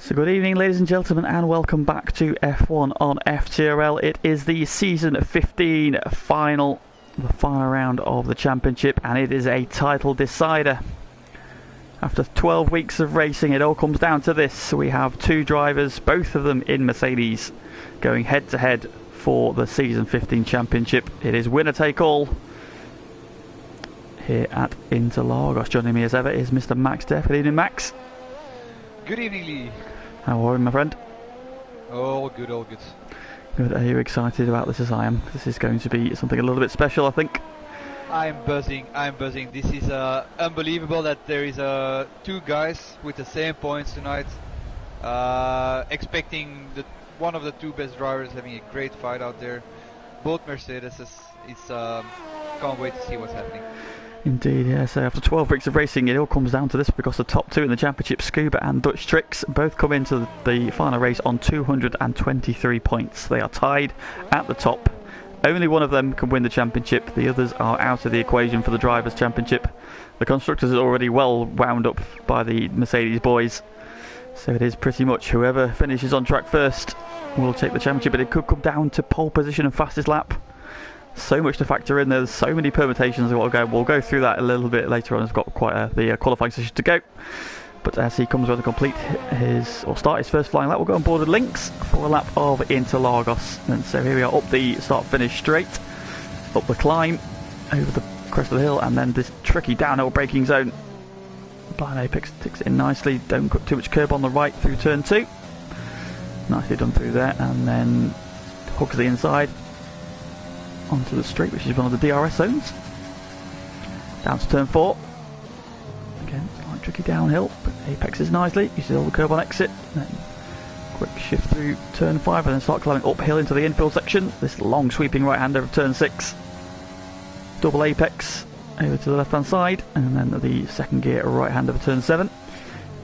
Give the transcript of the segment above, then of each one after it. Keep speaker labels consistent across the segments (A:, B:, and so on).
A: So good evening, ladies and gentlemen, and welcome back to F1 on FTRL. It is the season 15 final, the final round of the championship, and it is a title decider. After 12 weeks of racing, it all comes down to this. We have two drivers, both of them in Mercedes, going head to head for the season 15 championship. It is winner take all here at Interlagos. Joining me as ever is Mr. Max Deff. Good evening, Max.
B: Good evening, Lee.
A: How are you, my friend?
B: All good, all good.
A: Good. Are you excited about this as I am? This is going to be something a little bit special, I think.
B: I'm buzzing. This is unbelievable that there is two guys with the same points tonight. Expecting one of the two best drivers having a great fight out there. Both Mercedes. Can't wait to see what's happening.
A: Indeed, yeah. So after 12 weeks of racing, it all comes down to this because the top two in the championship, Scuba and Dutch Tricks, both come into the final race on 223 points. They are tied at the top. Only one of them can win the championship. The others are out of the equation for the Drivers' Championship. The Constructors is already well wound up by the Mercedes boys. So it is pretty much whoever finishes on track first will take the championship. But it could come down to pole position and fastest lap. So much to factor in. There's so many permutations. We'll go through that a little bit later on. It's got quite the qualifying session to go. But as he comes to complete start his first flying lap, we'll go on board with Lynx for a lap of Interlagos. And so here we are up the start-finish straight, up the climb, over the crest of the hill, and then this tricky downhill braking zone. Blind Apex ticks it in nicely. Don't cut too much curb on the right through turn 2. Nicely done through there, and then hooks the inside onto the straight, which is one of the DRS zones. Down to turn 4. Again, slight tricky downhill, but Apex is nicely. You see all the curb on exit. Then quick shift through turn 5 and then start climbing uphill into the infield section. This long sweeping right-hander of turn 6. Double Apex over to the left-hand side, and then the second gear right-hander of turn 7.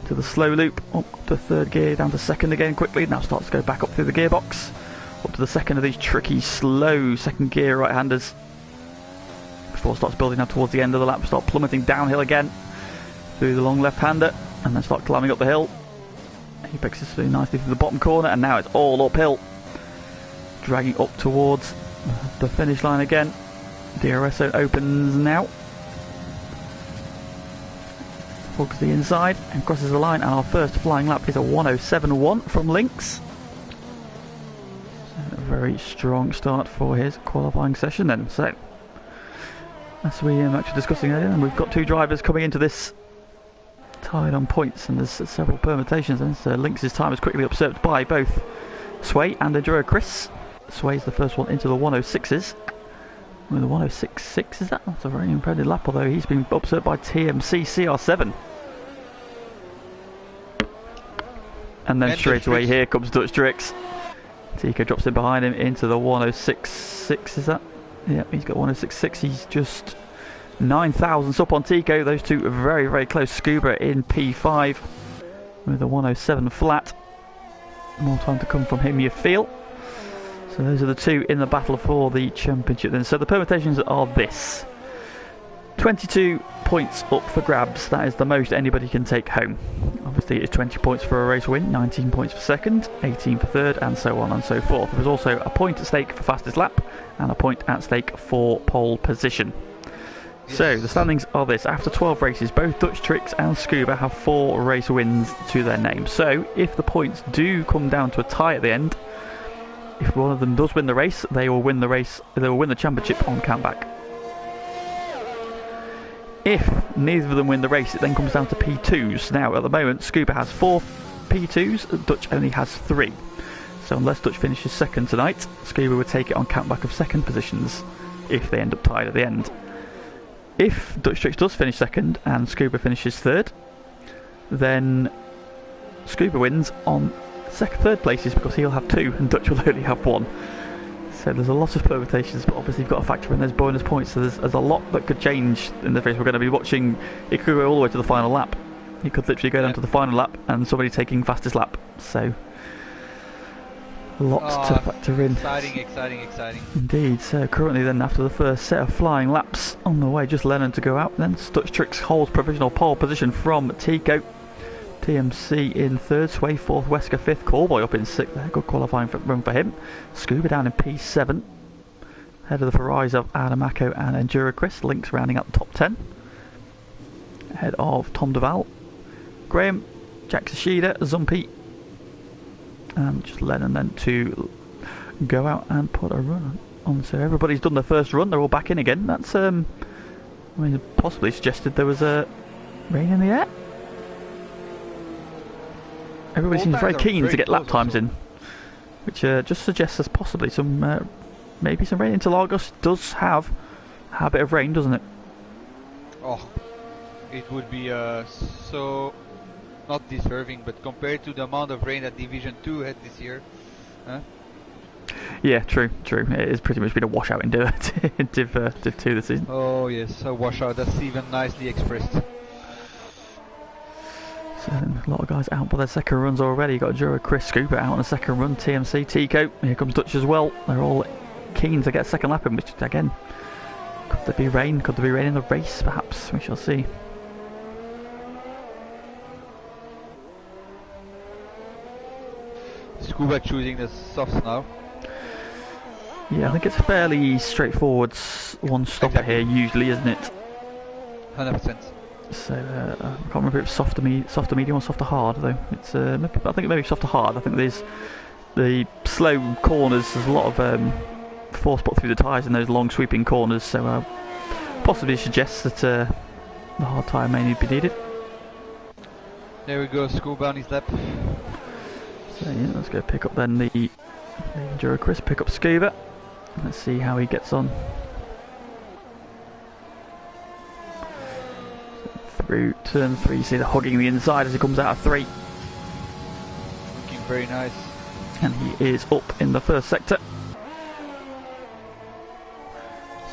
A: To the slow loop, up to third gear, down to second again quickly. Now starts to go back up through the gearbox. Up to the second of these tricky, slow second gear right-handers. Before it starts building up towards the end of the lap, start plummeting downhill again through the long left-hander, and then start climbing up the hill. Apex is really nicely through the bottom corner, and now it's all uphill. Dragging up towards the finish line again. DRS zone opens now. Hugs the inside and crosses the line, and our first flying lap is a 1:07.1 from Lynx. A very strong start for his qualifying session then. So, as we actually discussing earlier, and we've got two drivers coming into this tied on points, and there's several permutations, and so Lynx's time is quickly usurped by both Sway and Enduro Chris. Sway's the first one into the 106s. With the 106.6, is that? That's a very impressive lap, although he's been usurped by TMC CR7. And then straight away here comes Dutch Tricks. Tico drops in behind him into the 106.6, is that? Yeah, he's got 106.6. He's just 9 thousandths up on Tico. Those two are very, very close. Scuba in P5 with a 107 flat. More time to come from him, you feel. So those are the two in the battle for the championship then. So the permutations are this. 22 points up for grabs. That is the most anybody can take home. Obviously it's 20 points for a race win, 19 points for second, 18 for third, and so on and so forth. There's also a point at stake for fastest lap and a point at stake for pole position. Yes. So the standings are this. After 12 races, both Dutch Tricks and Scuba have 4 race wins to their name. So if the points do come down to a tie at the end, if one of them does win the race, they will win the championship on countback. If neither of them win the race, it then comes down to P2s. Now, at the moment, Scuba has 4 P2s, Dutch only has 3. So unless Dutch finishes second tonight, Scuba would take it on countback of second positions if they end up tied at the end. If Dutch Tricks does finish second and Scuba finishes third, then Scuba wins on third places because he'll have 2 and Dutch will only have 1. So there's a lot of permutations, but obviously you've got to factor in those bonus points. So there's a lot that could change in the race. We're going to be watching. It could go all the way to the final lap. It could literally go down to the final lap and somebody taking fastest lap. So lots to factor in.
B: Exciting.
A: Indeed. So currently then, after the first set of flying laps on the way, just Lennon to go out. Then Dutch Tricks holds provisional pole position from Tico. TMC in third, Sway fourth, Wesker fifth, Callboy up in sixth there. Good qualifying run for him. Scuba down in P7. Ahead of the Ferraris of Adamako and Enduro Chris. Links rounding out the top 10. Ahead of Tom Duval, Graham, Jack Tsushida, Zumpy, and just Lennon then to go out and put a run on. So everybody's done their first run. They're all back in again. That's I mean, possibly suggested there was a rain in the air. Everybody seems very keen to get lap times in, which just suggests there's possibly some maybe some rain. Interlagos does have a habit of rain, doesn't it?
B: Oh, it would be so not deserving, but compared to the amount of rain that Division 2 had this year, huh?
A: Yeah, true. It has pretty much been a washout in Div 2 this season.
B: Oh yes, a washout. That's even nicely expressed.
A: So a lot of guys out by their second runs already. You've got Jura, Chris, Scuba out on a second run. TMC, Tico. Here comes Dutch as well. They're all keen to get a second lap in, which again, could there be rain? Could there be rain in the race? Perhaps we shall see.
B: Scuba choosing the softs now.
A: Yeah, I think it's fairly straightforward. One stopper here, usually, isn't it?
B: 100%.
A: So I can't remember if it's softer medium or softer hard though. It's maybe, I think it may be softer hard. I think there's the slow corners. There's a lot of force put through the tyres in those long sweeping corners. So possibly suggests that the hard tyre may need to be needed.
B: There we go, Scuba on his lap.
A: So yeah, let's go pick up then the Enduro Chris. Pick up Scuba. Let's see how he gets on. Through turn 3, you see the hugging the inside as he comes out of 3.
B: Looking very nice.
A: And he is up in the first sector.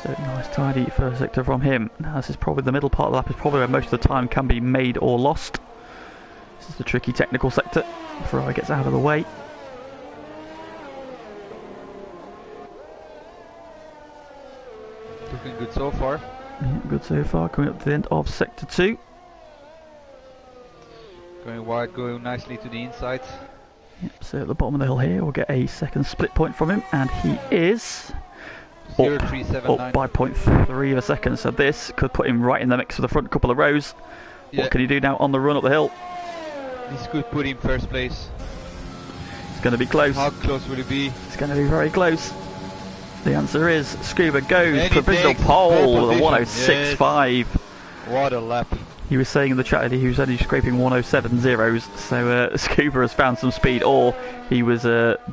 A: So nice tidy first sector from him. Now this is probably the middle part of the lap, is probably where most of the time can be made or lost. This is the tricky technical sector. Ferrari gets out of the way.
B: Looking good so far.
A: Yeah, good so far, coming up to the end of sector 2.
B: Going wide, going nicely to the inside.
A: Yep, so at the bottom of the hill here, we'll get a second split point from him, and he is up by 0.3 of a second. So this could put him right in the mix for the front couple of rows. Yeah. What can he do now on the run up the hill?
B: This could put him first place.
A: It's going to be close.
B: How close will it be?
A: It's going to be very close. The answer is Scuba goes provisional pole with a 106.5.
B: Yes. What a lap.
A: He was saying in the chat that he was only scraping 107 zeros, so Scuba has found some speed, or he was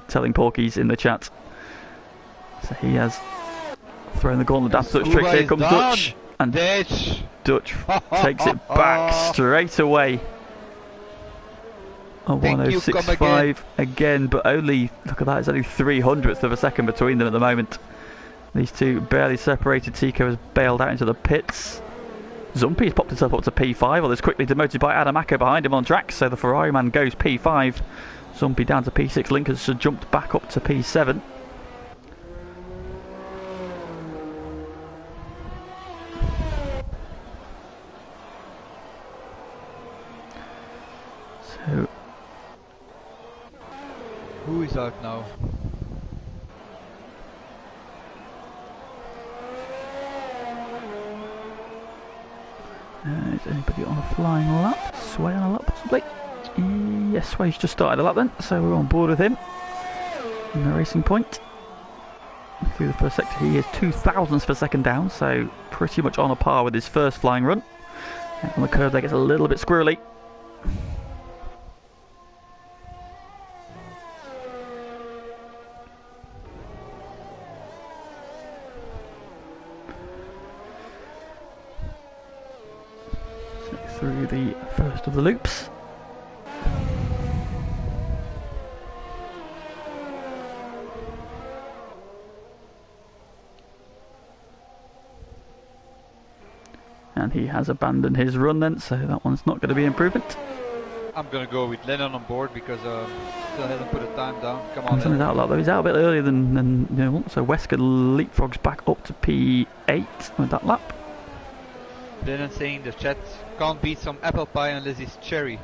A: telling Porkies in the chat. So he has thrown the gauntlet down to Dutch Tricks. Here comes Dutch, and Dutch takes it back straight away. A 106.5 again, but only, look at that, it's only 300ths of a second between them at the moment. These two barely separated. Tico has bailed out into the pits. Zumpy's popped himself up to P5, although it's quickly demoted by Adamako behind him on track, so the Ferrari man goes P5. Zumpy down to P6, Lincoln has jumped back up to P7. So
B: who is out now?
A: Is anybody on a flying lap? Sway on a lap possibly? Yes, Sway's just started a lap then, so we're on board with him in the racing point. Through the first sector he is 0.02 per second down, so pretty much on a par with his first flying run. And on the curve that gets a little bit squirrely. Through the first of the loops. And he has abandoned his run then, so that one's not going to be improvement.
B: I'm going to go with Lennon on board because still hasn't put a time down. Come on,
A: Lennon. Out though. He's out a bit earlier than so Wesker leapfrogs back up to P8 with that lap.
B: Lennon saying in the chat, can't beat some apple pie unless it's cherry.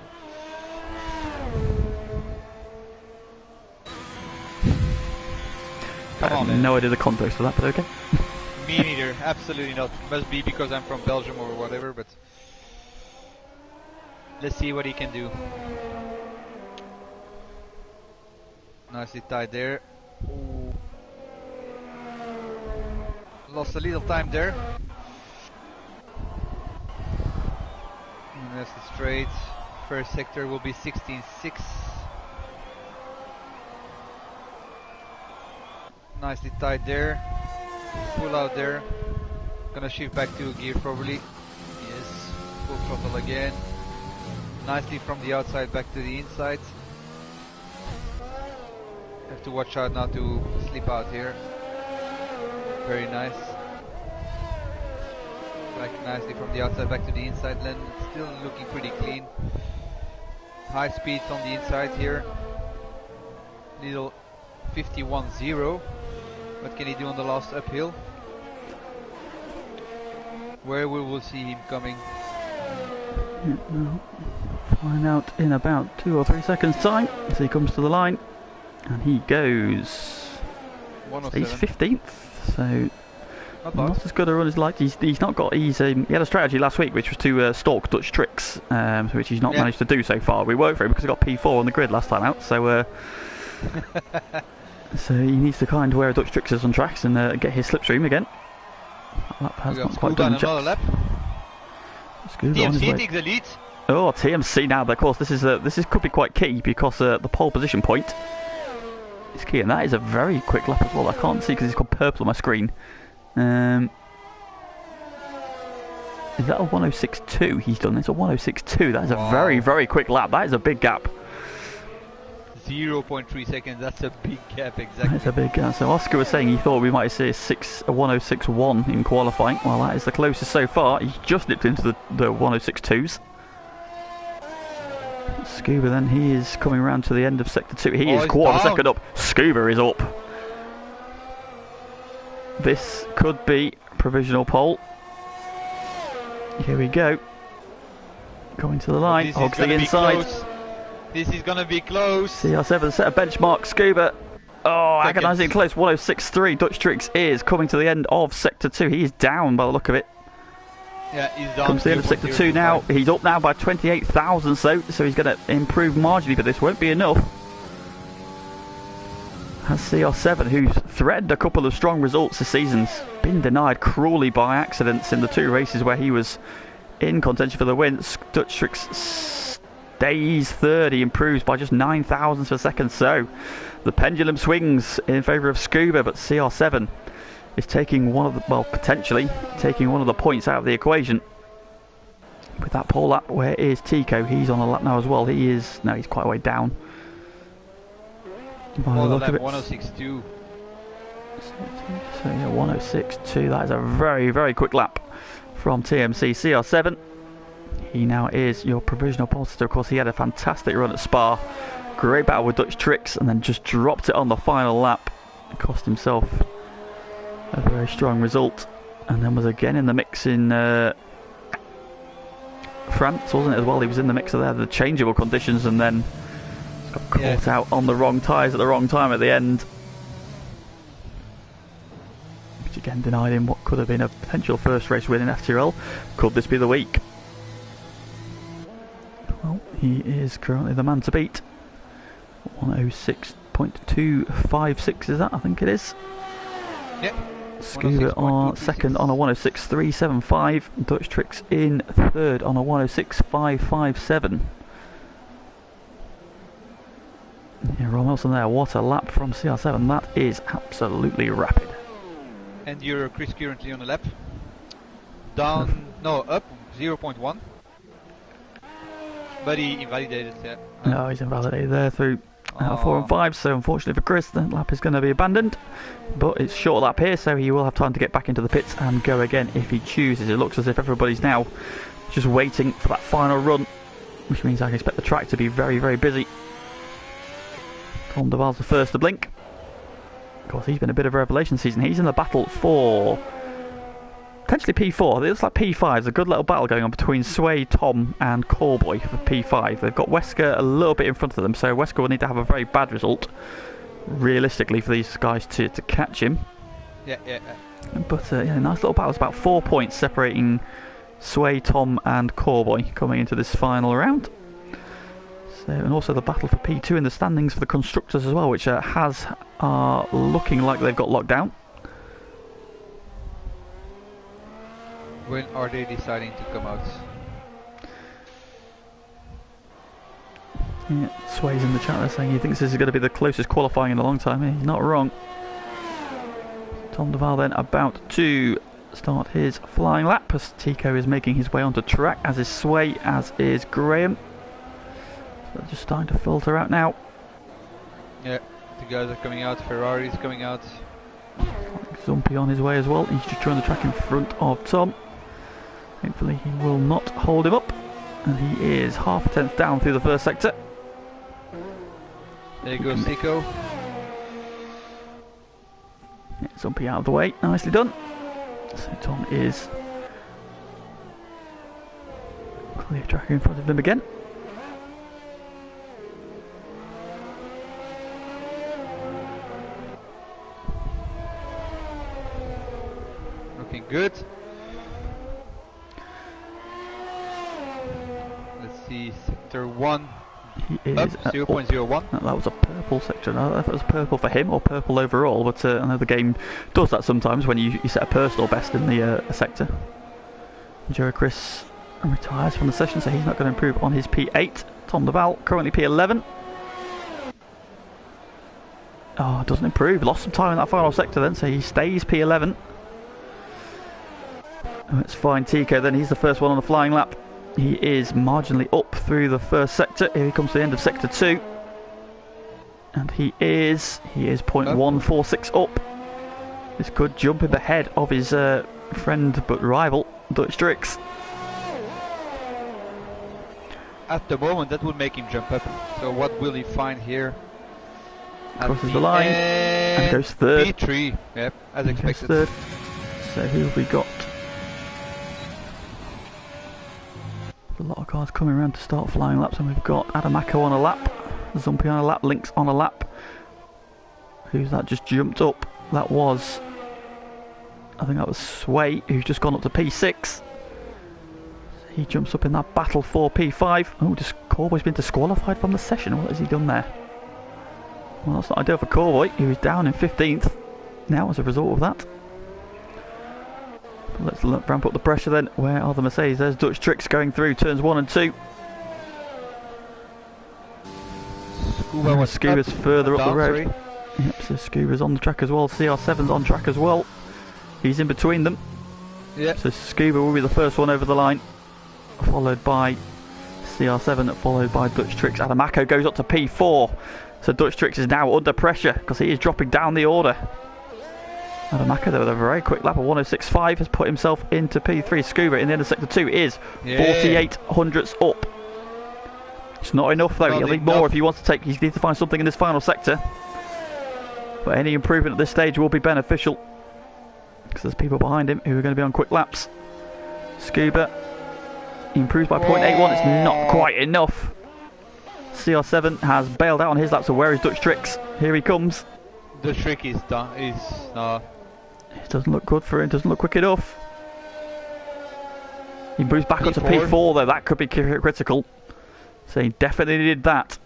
A: I have no idea the context for that, but okay.
B: Me neither, absolutely not. Must be because I'm from Belgium or whatever, but let's see what he can do. Nicely tied there. Ooh. Lost a little time there. And that's the straight. First sector will be 16.6. Nicely tied there. Full out there. Gonna shift back to gear probably. Yes. Full throttle again. Nicely from the outside back to the inside. Have to watch out not to slip out here. Very nice. Back nicely from the outside back to the inside lane. Still looking pretty clean. High speeds on the inside here. Little 51.0. What can he do on the last uphill? Where we will see him coming.
A: Yeah, no. Find out in about 2 or 3 seconds time as he comes to the line. And he goes... He's 15th, so not as good a run as liked. He's not got... he had a strategy last week which was to stalk Dutch Tricks, which he's not managed to do so far. We worked for him because he got P4 on the grid last time out, so... so he needs to kind of wear Dutch Tricks on tracks and get his slipstream again. That lap has not quite done
B: another lap. TMC takes the lead.
A: Oh, TMC now, but of course this could be quite key because the pole position point is key, and that is a very quick lap as well. I can't see because it's got purple on my screen. Is that a 106.2 he's done? It's a 106.2. That is a very, very quick lap. That is a big gap.
B: 0.3 seconds, that's a big gap, exactly.
A: That's a big gap. So Oscar was saying he thought we might see a 106.1 in qualifying. Well, that is the closest so far. He's just nipped into the 106.2s. Scuba then, he is coming around to the end of sector 2. He is quarter of a second up. Scuba is up. This could be provisional pole. Here we go. Going to the line. Hogs the inside.
B: This is going to be close.
A: CR7 set a benchmark. Scuba. Oh, agonising close. 106.3. Dutch Tricks is coming to the end of sector 2. He is down by the look of it.
B: Yeah, he's down.
A: Comes to the end of sector 2 now. He's up now by 28,000, so he's going to improve marginally, but this won't be enough. Has CR7, who's threatened a couple of strong results this season, been denied cruelly by accidents in the 2 races where he was in contention for the win. Dutch Tricks stays third. He improves by just 9 thousandths per second, so the pendulum swings in favour of Scuba, but CR7 is taking one of the, well, potentially taking one of the points out of the equation with that pole lap. Where is Tico? He's on a lap now as well. He's quite a way down. By the look of it,
B: 106.2.
A: So yeah, 106.2. That is a very, very quick lap from TMC. CR7. He now is your provisional pole sitter. Of course, he had a fantastic run at Spa. Great battle with Dutch Tricks, and then just dropped it on the final lap. It cost himself a very strong result, and then was again in the mix in France, wasn't it, as well? He was in the mix of there, the changeable conditions, and then got caught out on the wrong tyres at the wrong time at the end, which again denied him what could have been a potential first race win in FTRL. Could this be the week? Well, he is currently the man to beat. 106.256 is that? I think it is.
B: Yep.
A: Scuba on second on a 106.375. Dutch Tricks in third on a 106.557. Yeah, Ron Wilson there. What a lap from CR7. That is absolutely rapid.
B: And you're Chris currently on the lap. Down, no, up 0.1. But he invalidated that.
A: No, he's invalidated there through 4 and 5, so unfortunately for Chris, the lap is going to be abandoned. But it's short lap here, so he will have time to get back into the pits and go again if he chooses. It looks as if everybody's now just waiting for that final run, which means I can expect the track to be very, very busy. Tom Duval's the first to blink. Of course, he's been a bit of a revelation season. He's in the battle for potentially P4. It looks like P5. There's a good little battle going on between Sway, Tom and Callboy for P5. They've got Wesker a little bit in front of them, so Wesker will need to have a very bad result, realistically, for these guys to catch him.
B: Yeah.
A: But yeah, nice little battle. It's about 4 points separating Sway, Tom and Callboy coming into this final round. So, and also the battle for P2 in the standings for the constructors as well, which are looking like they've got locked down.
B: When are they deciding to come out?
A: Yeah, Sway's in the chat there saying he thinks this is going to be the closest qualifying in a long time. He's not wrong. Tom Duval then about to start his flying lap as Tico is making his way onto track, as is Sway, as is Graham. So they're just starting to filter out now.
B: Yeah, the guys are coming out, Ferrari's coming out.
A: Zumpy on his way as well. He's just trying the track in front of Tom. Hopefully he will not hold him up. And he is half a tenth down through the first sector.
B: There goes Tico.
A: Yeah, Zumpy out of the way. Nicely done. So Tom is clear tracker in front of him again.
B: Looking good. Let's see, sector 1.
A: He is
B: up 0.01.
A: That was a purple sector. I don't know if it was purple for him or purple overall, but I know the game does that sometimes when you set a personal best in the sector. Joe Chris retires from the session, so he's not going to improve on his P8. Tom Duval currently P11. Oh, doesn't improve. Lost some time in that final sector then, so he stays P11. Let's find Tico then. He's the first one on the flying lap. He is marginally up through the first sector. Here he comes to the end of sector 2. And he is 0.146 up. This could jump in the head of his friend but rival, Dutch Tricks.
B: At the moment that would make him jump up. So what will he find here?
A: Crosses the line and goes third.
B: P3, yep, as expected.
A: Third. So who have we got? A lot of cars coming around to start flying laps, and we've got Adamako on a lap, Zumpy on a lap, Lynx on a lap. Who's that just jumped up? That was, I think that was Sway, who's just gone up to P6. He jumps up in that battle for P5. Oh, just Callboy's been disqualified from the session. What has he done there? Well, that's not ideal for Callboy, who is down in 15th now as a result of that. Let's ramp up the pressure then. Where are the Mercedes? There's Dutch Tricks going through turns 1 and 2. Scuba's further up the road. Yep, so Scuba's on the track as well. CR7's on track as well. He's in between them.
B: Yeah.
A: So Scuba will be the first one over the line, followed by CR7, followed by Dutch Tricks. Adamako goes up to P4. So Dutch Tricks is now under pressure because he is dropping down the order. Adamako, though, with a very quick lap of 106.5, has put himself into P3. Scuba in the end of sector 2 is 48 hundredths up. It's not enough though. He'll need more if he wants to take. He needs to find something in this final sector. But any improvement at this stage will be beneficial because there's people behind him who are going to be on quick laps. Scuba improves by 0.81. It's not quite enough. CR7 has bailed out on his lap, so where is Dutch Tricks? Here he comes.
B: The trick is done.
A: It doesn't look good for him. Doesn't look quick enough. He moves back up to P4 though. That could be critical. So he definitely did that.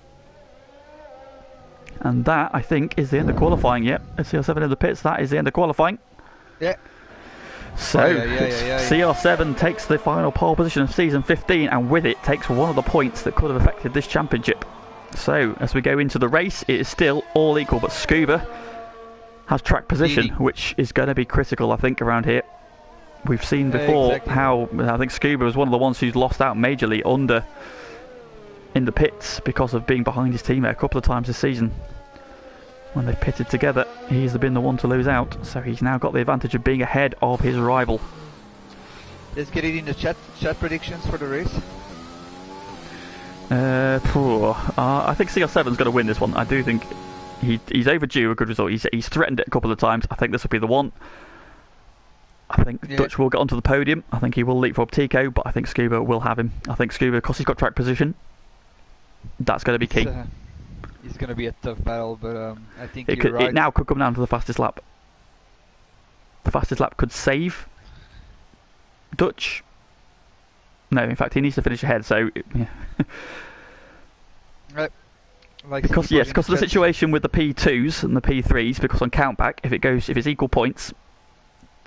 A: And that, I think, is the end of qualifying. Yep, CR7 in the pits. That is the end of qualifying.
B: Yeah.
A: So CR7 takes the final pole position of season 15, and with it takes one of the points that could have affected this championship. So as we go into the race, it is still all equal, but Scuba has track position, which is going to be critical, I think, around here. We've seen before how I think Scuba was one of the ones who's lost out majorly in the pits because of being behind his teammate a couple of times this season. When they pitted together, he's been the one to lose out, so he's now got the advantage of being ahead of his rival.
B: Let's get it in the chat predictions for the race.
A: I think CR7's going to win this one. I do think he's overdue a good result. He's threatened it a couple of times. I think this will be the one. I think Dutch will get onto the podium. I think he will leapfrog Tico, but I think Scuba will have him. I think Scuba, because he's got track position, that's going to be key.
B: It's going to be a tough battle, but I think you're right.
A: It now could come down to the fastest lap. The fastest lap could save Dutch. No, in fact, he needs to finish ahead. So, yeah. Because of the situation with the P2s and the P3s, because on countback, if it's equal points,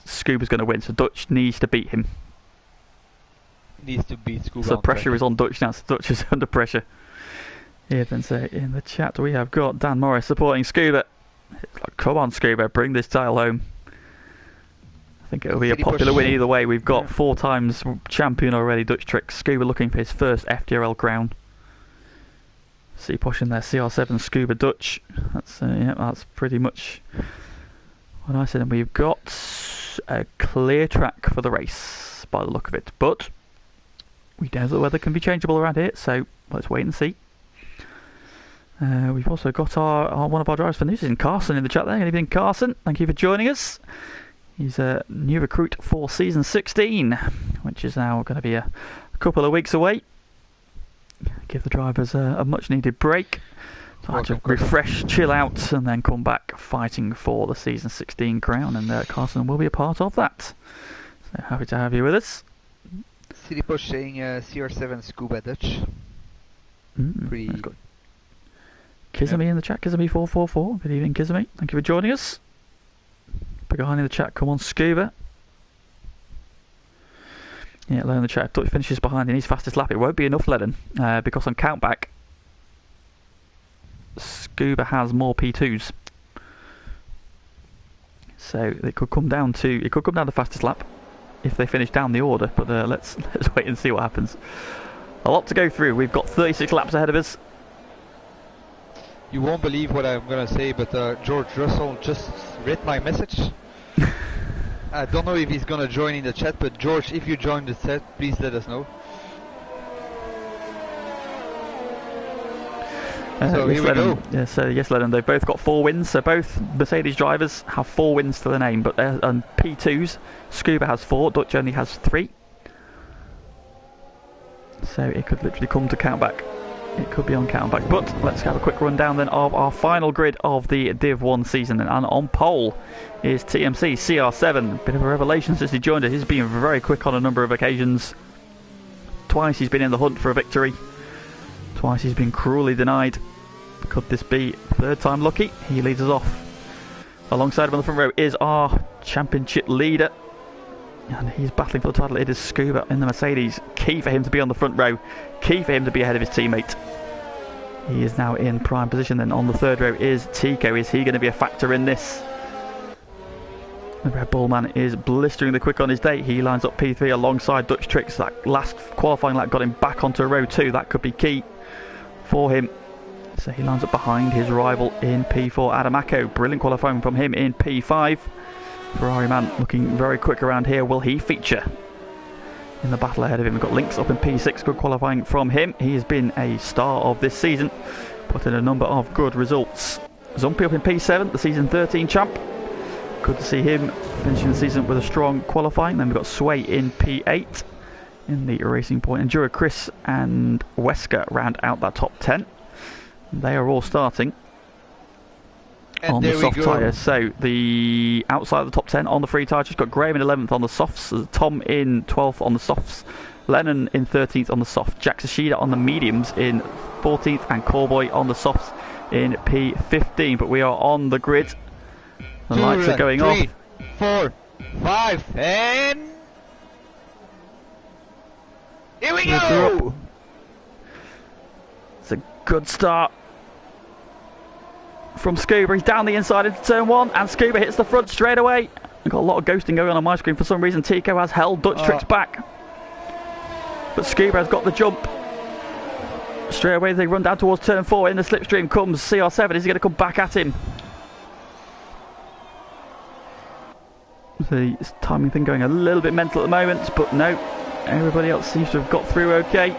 A: Scuba's going to win. So Dutch needs to beat him.
B: Needs to beat Scuba.
A: So pressure is on Dutch now. So Dutch is under pressure. Here then, say in the chat we have got Dan Morris supporting Scuba. Come on, Scuba, bring this title home. I think it'll be a popular win either way. We've got 4 times champion already, Dutch Tricks. Scuba looking for his first FTRL crown. See Posh in there, CR7, Scuba, Dutch. That's pretty much what I said. And we've got a clear track for the race by the look of it. But we know the weather can be changeable around here, so let's wait and see. We've also got our one of our drivers for news in Carson in the chat there. Good evening, Carson. Thank you for joining us. He's a new recruit for season 16, which is now going to be a couple of weeks away. Give the drivers a much needed break. Time to refresh, chill out, and then come back fighting for the season 16 crown. And Carson will be a part of that. So happy to have you with us.
B: City Push saying CR7 Scuba Dutch.
A: That's good. Kizami in the chat, Kizami444. Good evening, Kizami. Thank you for joining us. Behind in the chat, come on, Scuba. Yeah, low in the chat. Dutch finishes behind in his fastest lap. It won't be enough, Lennon, because on countback, Scuba has more P2s. So it could come down to the fastest lap if they finish down the order. But let's wait and see what happens. A lot to go through. We've got 36 laps ahead of us.
B: You won't believe what I'm gonna say, but George Russell just read my message. I don't know if he's gonna join in the chat, but George, if you join the chat, please let us know. So here we go.
A: Yes, Lennon. They've both got 4 wins. So both Mercedes drivers have 4 wins to their name, but they're on P2s. Scuba has 4. Dutch only has 3. So it could literally come to countback. It could be on countback, but let's have a quick rundown then of our final grid of the Div 1 season. And on pole is TMC CR7. Bit of a revelation since he joined us. He's been very quick on a number of occasions. Twice he's been in the hunt for a victory. Twice he's been cruelly denied. Could this be 3rd time lucky? He leads us off. Alongside him on the front row is our championship leader. And he's battling for the title. It is Scuba in the Mercedes. Key for him to be on the front row. Key for him to be ahead of his teammate. He is now in prime position. Then on the 3rd row is Tico. Is he going to be a factor in this? The Red Bull man is blistering the quick on his day. He lines up P3 alongside Dutch Tricks. That last qualifying lap got him back onto row 2. That could be key for him. So he lines up behind his rival in P4, Adamako. Brilliant qualifying from him in P5. Ferrari man looking very quick around here. Will he feature in the battle ahead of him? We've got Lynx up in P6. Good qualifying from him. He has been a star of this season, put in a number of good results. Zumpy up in P7, the season 13 champ. Good to see him finishing the season with a strong qualifying. Then we've got Sway in P8 in the Racing Point. Enduro Chris and Wesker round out that top 10. They are all starting on the soft tyres. So the outside of the top 10 on the free tyre, just got Graham in 11th on the softs, Tom in 12th on the softs, Lennon in 13th on the soft, Jack Sashida on the mediums in 14th, and Callboy on the softs in P15. But we are on the grid. The lights are going off.
B: 4, 5, and here we go!
A: It's a good start from Scuba. He's down the inside into turn 1, and Scuba hits the front straight away. I've got a lot of ghosting going on my screen for some reason. Tico has held Dutch Tricks back, but Scuba has got the jump. Straight away they run down towards turn 4. In the slipstream comes CR7. Is he going to come back at him? The timing thing going a little bit mental at the moment, but no, everybody else seems to have got through okay.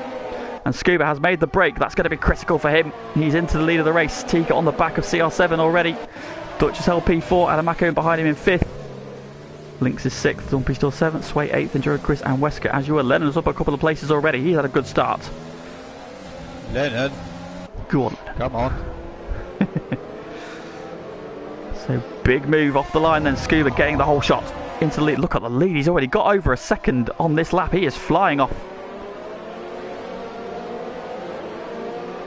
A: And Scuba has made the break. That's going to be critical for him. He's into the lead of the race. Tika on the back of CR7 already. Dutch has held P4. Adamako behind him in 5th. Lynx is 6th, Zumpy still 7th, Sway 8th, Enduro Chris and Wesker as you were. Lennon's up a couple of places already. He's had a good start.
B: Lennon,
A: Go on.
B: come on.
A: So big move off the line then. Scuba getting the whole shot into the lead. Look at the lead. He's already got over a second on this lap. He is flying off.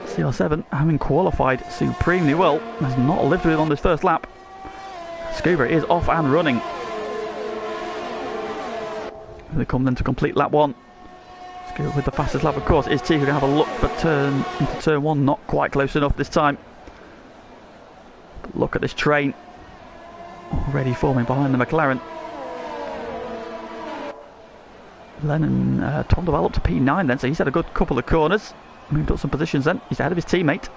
A: CR7, having qualified supremely well, has not lived with it on this first lap. Scuba is off and running. They come then to complete lap 1. Scuba with the fastest lap, of course, is T. We're going to have a look for into turn 1. Not quite close enough this time. But look at this train. Already forming behind the McLaren. Lennon, Tom developed to P9 then, so he's had a good couple of corners. Moved up some positions then. He's ahead of his teammate.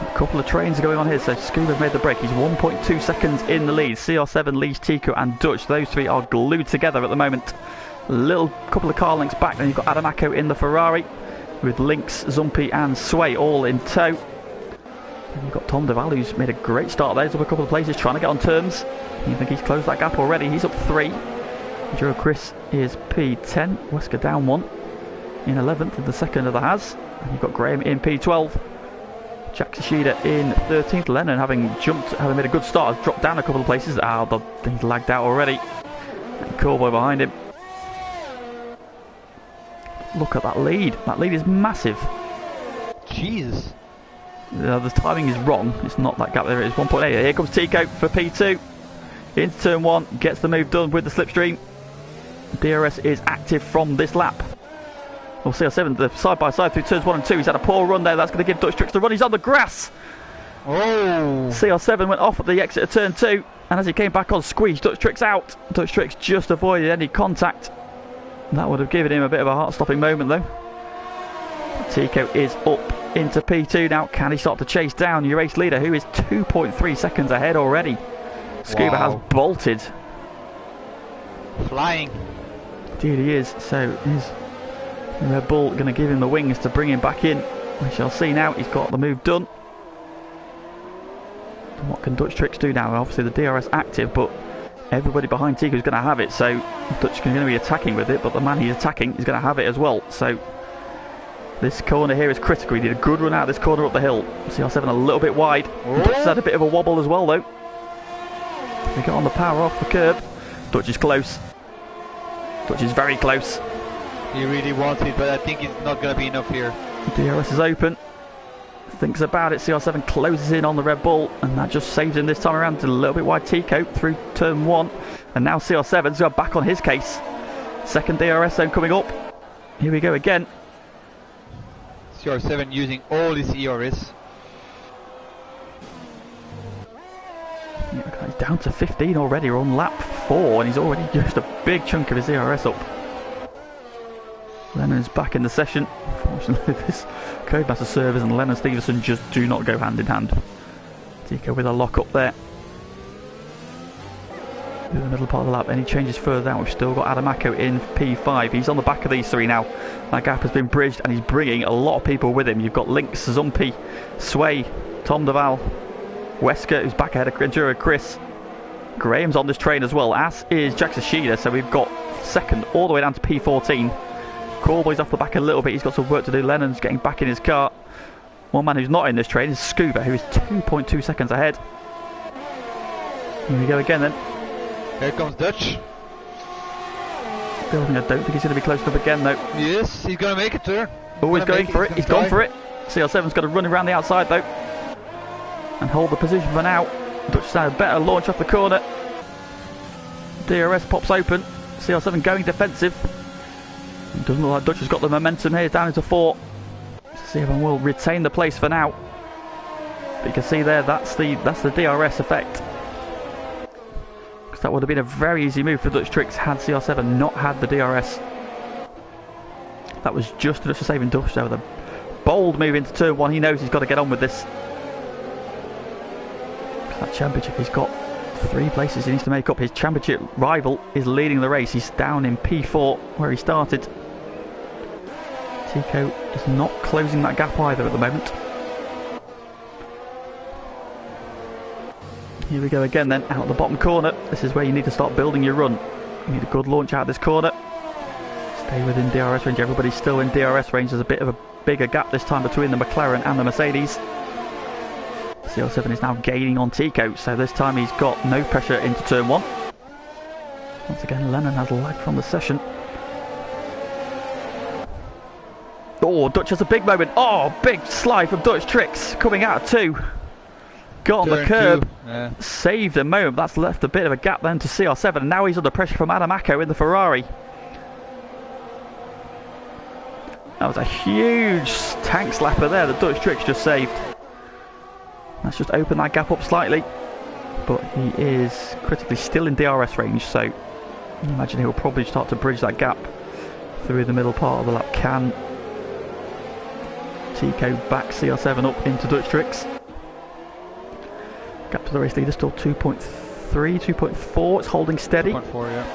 A: A couple of trains going on here, so Scuba's made the break. He's 1.2 seconds in the lead. CR7, Leach, Tico and Dutch. Those three are glued together at the moment. A little couple of car lengths back. Then you've got Adamaco in the Ferrari with Lynx, Zumpy and Sway all in tow. And you've got Tom Deval, who's made a great start there. He's up a couple of places trying to get on terms. You think he's closed that gap already. He's up 3. Enduro Chris is P10, Wesker down 1 in 11th and the second of the Has. And you've got Graham in P12, Jack Tsushida in 13th. Lennon having made a good start, has dropped down a couple of places. He's lagged out already. And Cowboy behind him. Look at that lead. That lead is massive.
B: Jesus.
A: The timing is wrong. It's not that gap there. It is 1.8. Here comes Tico for P2. Into turn 1, gets the move done with the slipstream. DRS is active from this lap. We'll see CR7 the side by side through turns 1 and 2. He's had a poor run there. That's going to give Dutch Tricks the run. He's on the grass.
B: Oh!
A: CR7 went off at the exit of turn 2, and as he came back on, squeezed Dutch Tricks out. Dutch Tricks just avoided any contact. That would have given him a bit of a heart-stopping moment though. Tico is up into P2 now. Can he start to chase down your race leader, who is 2.3 seconds ahead already? Scuba has bolted.
B: Flying.
A: Indeed he is. So is Red Bull going to give him the wings to bring him back in? We shall see now. He's got the move done. And what can Dutch Tricks do now? Obviously the DRS active, but everybody behind Tico is going to have it. So Dutch is going to be attacking with it, but the man he's attacking is going to have it as well. So this corner here is critical. He did a good run out of this corner up the hill. CR7 a little bit wide. Dutch has had a bit of a wobble as well though. He got on the power off the curb. Dutch is close. Dutch is very close.
B: He really wants it, but I think it's not going to be enough here.
A: DRS is open. Thinks about it. CR7 closes in on the Red Bull, and that just saves him this time around. Did a little bit wide Tico through turn 1, and now CR7's got back on his case. Second DRS zone coming up. Here we go again.
B: CR7 using all his ERS.
A: Yeah, he's down to 15 already. We're on lap 4 and he's already used a big chunk of his ERS up. Lennon's back in the session. Unfortunately, this Codemaster servers and Lennon Stevenson just do not go hand in hand. Tico with a lock up there. In the middle part of the lap, any changes further down? We've still got Adamaco in P5. He's on the back of these three now. That gap has been bridged and he's bringing a lot of people with him. You've got Lynx, Zumpy, Sway, Tom Deval, Wesker, who's back ahead of Enduro Chris. Graham's on this train as well, as is Jack Tsushida. So we've got second all the way down to P14. Callboy's off the back a little bit. He's got some work to do. Lennon's getting back in his car. One man who's not in this train is Scuba, who is 2.2 seconds ahead. Here we go again then.
B: Here comes Dutch.
A: Building, I don't think he's going to be close enough again though.
B: Yes, he's going to make a turn.
A: Oh, he's going for it. He's gone for it. CR7's got to run around the outside though and hold the position for now. Dutch has had a better launch off the corner. DRS pops open. CR7 going defensive. It doesn't look like Dutch has got the momentum here, down into 4. CR7 will retain the place for now. But you can see there, that's the DRS effect. Because that would have been a very easy move for Dutch Tricks had CR7 not had the DRS. That was just enough to save him. Dutch there with a bold move into turn 1. He knows he's got to get on with this. That championship, he's got 3 places he needs to make up. His championship rival is leading the race. He's down in P4 where he started. Tico is not closing that gap either at the moment. Here we go again then, out the bottom corner. This is where you need to start building your run. You need a good launch out of this corner. Stay within DRS range. Everybody's still in DRS range. There's a bit of a bigger gap this time between the McLaren and the Mercedes. CR7 is now gaining on Tico, so this time he's got no pressure into turn 1. Once again, Lennon has lagged from the session. Oh, Dutch has a big moment. Oh, big slide from Dutch Tricks coming out of 2. Got on the curb, saved a moment. That's left a bit of a gap then to CR7, and now he's under pressure from Adamaco in the Ferrari. That was a huge tank slapper there that Dutch Tricks just saved. Let's just open that gap up slightly, but he is critically still in DRS range, so you imagine he'll probably start to bridge that gap through the middle part of the lap. Can Tico back CR7 up into Dutch Tricks? Gap to the race leader still 2.3, 2.4. It's holding steady.
B: 2.4, yeah.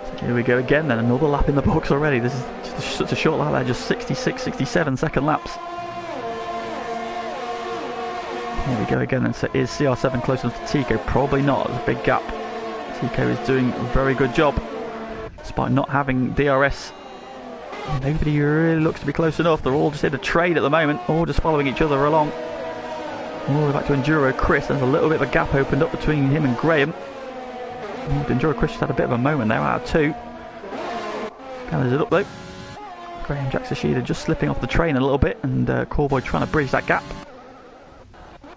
A: So here we go again. Then another lap in the box already. This is just such a short lap there, just 66, 67 second laps. Here we go again. Then so is CR7 close enough to Tico? Probably not. There's a big gap. Tico is doing a very good job, despite not having DRS. Nobody really looks to be close enough. They're all just in a trade at the moment, all just following each other along. All the way back to Enduro Chris. There's a little bit of a gap opened up between him and Graham. Enduro Chris just had a bit of a moment there out of 2. Gathers it up though. Graham Jackson just slipping off the train a little bit, and Corboy trying to bridge that gap.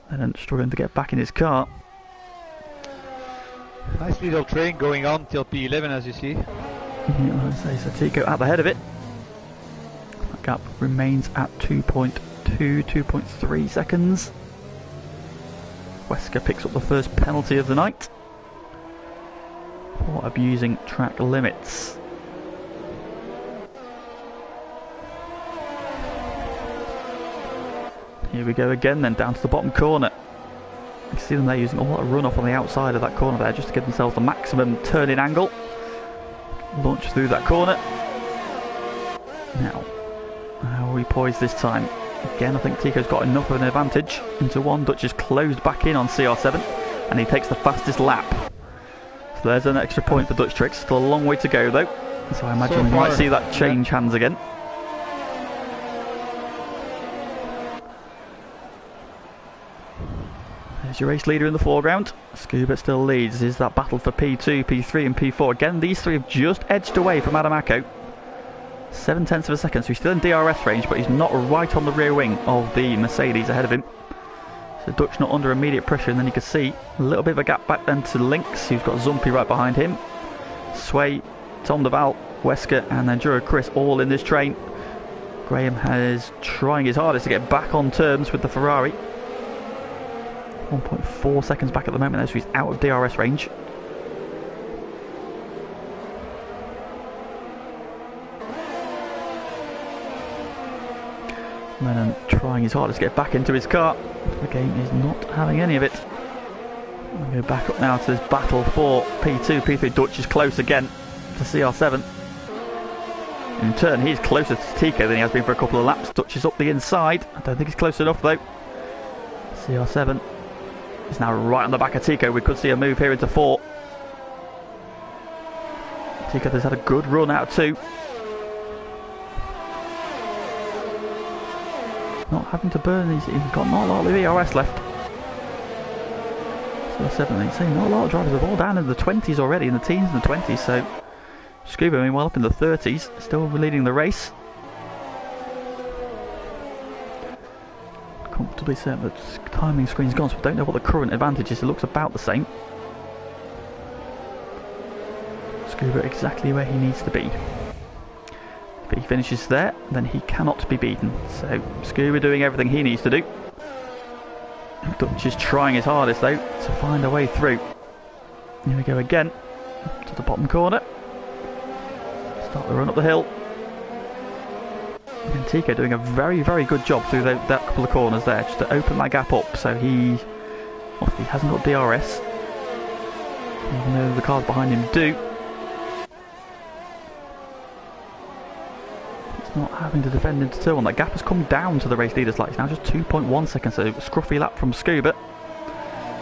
A: And then struggling to get back in his car.
B: Nice little train going on till P11, as you see.
A: Yeah, I'd say so. Tico at the head of it. That gap remains at 2.2, 2.3 seconds. Wesker picks up the first penalty of the night for abusing track limits. Here we go again then, down to the bottom corner. You see them there using a lot of runoff on the outside of that corner there just to give themselves the maximum turn-in angle. Launch through that corner. Now, how are we poised this time? Again, I think Tico's got enough of an advantage into 1. Dutch is closed back in on CR7, and he takes the fastest lap. So there's an extra point for Dutch Tricks. Still a long way to go though, so I imagine we might see that change hands again. There's your race leader in the foreground. Scuba still leads. Is that battle for P2, P3 and P4. Again, these 3 have just edged away from Adamaco. 0.7 of a second, so he's still in DRS range, but he's not right on the rear wing of the Mercedes ahead of him. So Dutch not under immediate pressure, and then you can see a little bit of a gap back then to Lynx, who's got Zumpy right behind him. Sway, Tom Deval, Wesker and then Enduro Chris all in this train. Graham is trying his hardest to get back on terms with the Ferrari. 1.4 seconds back at the moment, so he's out of DRS range. Lennon trying his hardest to get back into his car. The game is not having any of it. We'll go back up now to this battle for P2, P3. Dutch is close again to CR7. In turn, he's closer to Tico than he has been for a couple of laps. Dutch is up the inside. I don't think he's close enough though. CR7 is now right on the back of Tico. We could see a move here into 4. Tico has had a good run out of 2. Not having to burn, he's got not a lot of ERS left. So 7, saying not a lot of drivers are all down in the 20s already, in the teens and the 20s, so Scuba meanwhile up in the 30s, still leading the race. Comfortably set, but timing screen's gone, so we don't know what the current advantage is. It looks about the same. Scuba exactly where he needs to be. If he finishes there, then he cannot be beaten. So Scuba doing everything he needs to do. Dutch is trying his hardest though to find a way through. Here we go again to the bottom corner. Start the run up the hill. And Tico doing a very, very good job through that couple of corners there, just to open that gap up. So he hasn't got DRS, even though the cars behind him do. not having to defend into turn 1. That gap has come down to the race leader slightly. It's now just 2.1 seconds, so a scruffy lap from Scuba.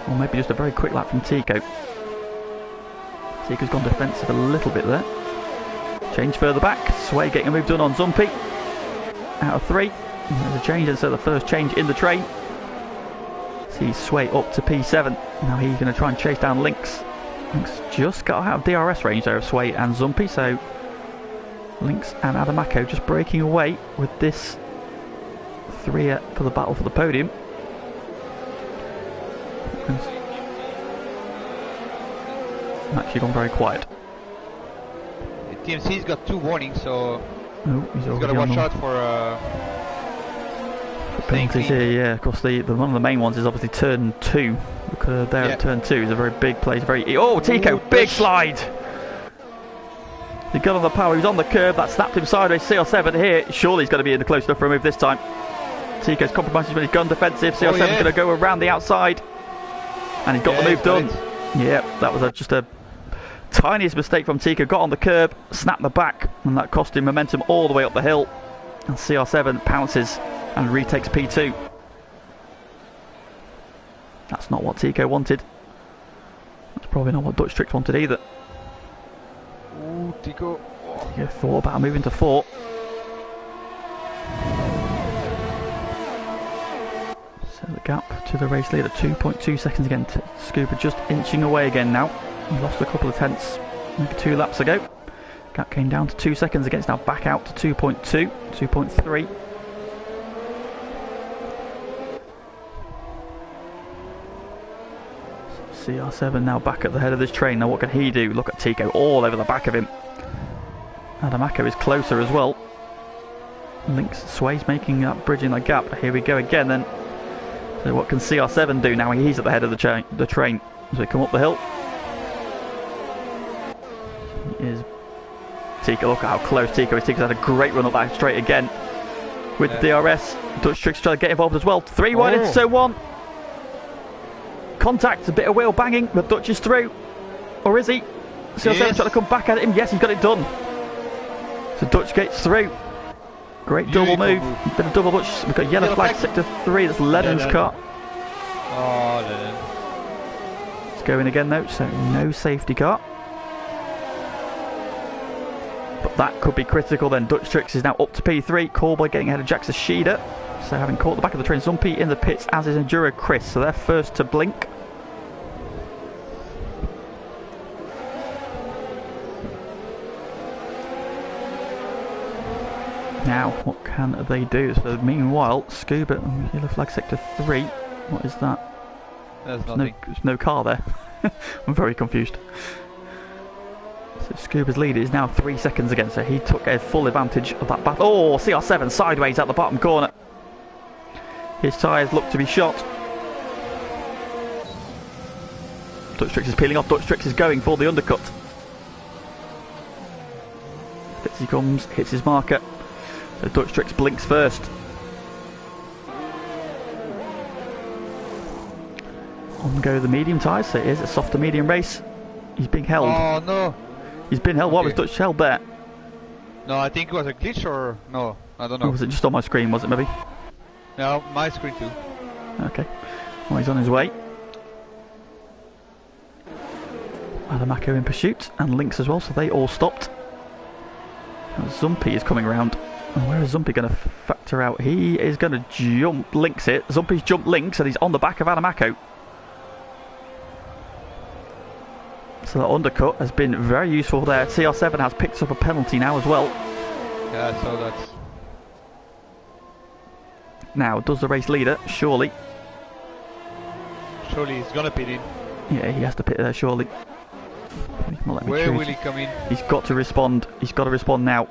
A: Or maybe just a very quick lap from Tico. Tico's gone defensive a little bit there. Change further back. Sway getting a move done on Zumpy. Out of 3. And there's a change, and so the first change in the train. See Sway up to P7. Now he's going to try and chase down Lynx. Lynx just got out of DRS range there of Sway and Zumpy, so Lynx and Adamako just breaking away with this 3 for the battle for the podium. Actually gone very quiet.
B: TMC's got 2 warnings, so
A: he's
B: got to watch out for
A: penalties here. Yeah, of course, the one of the main ones is obviously turn 2. Look there at turn 2 is a very big place. Oh, Tico, big slide. He got on the power. He was on the curb. That snapped him sideways. CR7 here. Surely he's going to be in the close enough for a move this time. Tico's compromises when he's gone defensive. CR7's going to go around the outside, and he's got the move done. Yeah, that was just a tiniest mistake from Tico. Got on the curb, snapped the back, and that cost him momentum all the way up the hill. And CR7 pounces and retakes P2. That's not what Tico wanted. That's probably not what Dutch Tricks wanted either.
B: Ooh, Tico.
A: Tico thought about moving to 4. So the gap to the race leader, 2.2 seconds again. Scuba just inching away again now. He lost a couple of tenths maybe 2 laps ago. Gap came down to 2 seconds again. It's now back out to 2.2, 2.3. CR7 now back at the head of this train. Now what can he do? Look at Tico all over the back of him. Adamako is closer as well. Lynx Sway's making that, bridging that gap. Here we go again then. So what can CR7 do now? He's at the head of the train. As we come up the hill. He is Tico. Look at how close Tico is. Tico's had a great run up that straight again. With the DRS. Dutch Tricks trying to get involved as well. 3 wide into turn 1. Contact, a bit of wheel banging, but Dutch is through. Or is he? CR7 trying to come back at him. Yes, he's got it done. So Dutch gets through. Great double move. Bit of double Dutch. We've got yellow flag, sector 3. That's Lennon's car.
B: Oh, Lennon.
A: It's going again though, so no safety car. But that could be critical then. Dutch Tricks is now up to P3. Callboy getting ahead of Jax Ashida. So having caught the back of the train, Zumpy in the pits, as is Enduro Chris. So they're first to blink. Now, what can they do? So meanwhile, Scuba, yellow flag sector 3. What is that? There's no car there. I'm very confused. So Scuba's lead is now 3 seconds again, so he took a full advantage of that battle. Oh, CR7 sideways at the bottom corner. His tyres look to be shot. Dutch Tricks is peeling off. Dutch Tricks is going for the undercut. He comes, hits his marker. So Dutch Tricks blinks first. On go the medium tyres, so it is a softer medium race. He's being held.
B: Oh no!
A: He's been held. Why was Dutch held there?
B: No, I think it was a glitch or no, I don't know.
A: Or was it just on my screen, was it maybe?
B: No, my screen too.
A: Okay. Well, he's on his way. Adamako in pursuit, and Lynx as well, so they all stopped. Now Zumpy is coming around. And where is Zumpy going to factor out? He is going to jump Lynx it. Zumpy's jumped Lynx, and he's on the back of Adamako. So that undercut has been very useful there. CR7 has picked up a penalty now as well.
B: Yeah, so that's...
A: Now, does the race leader, surely...
B: Surely he's gonna pit in.
A: Yeah, he has to pit there, surely.
B: Where will he come in?
A: He's got to respond. He's got to respond now.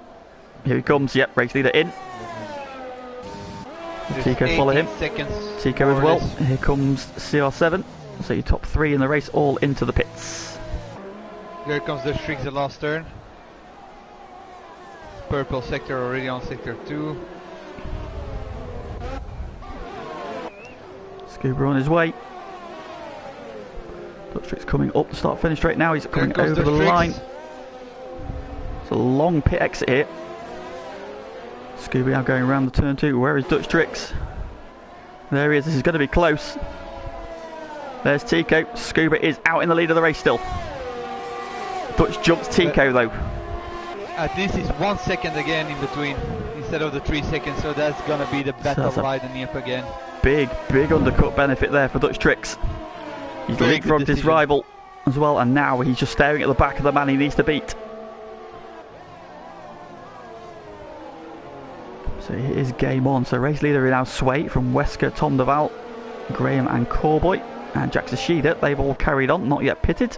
A: Here he comes. Yep, race leader in. Tico follow him. Tico as well. Here comes CR7. So your top 3 in the race, all into the pits.
B: Here comes the Tricks, the last turn. Purple sector already on sector 2. Scuba
A: on his way. Dutch Tricks coming up the start finish straight now. He's coming over the line. It's a long pit exit here. Scooby now going around the turn 2. Where is Dutch Tricks? There he is. This is going to be close. There's Tico. Scuba is out in the lead of the race still. Dutch jumps Tico though.
B: At least it's 1 second again in between instead of the 3 seconds, so that's gonna be the battle lighting up again.
A: Big undercut benefit there for Dutch Tricks. He's leapfrogged his rival as well, and now he's just staring at the back of the man he needs to beat. So it is game on. So race leader is now Sway from Wesker, Tom DeVal, Graham and Corboy, and Jack Sashida. They've all carried on, not yet pitted.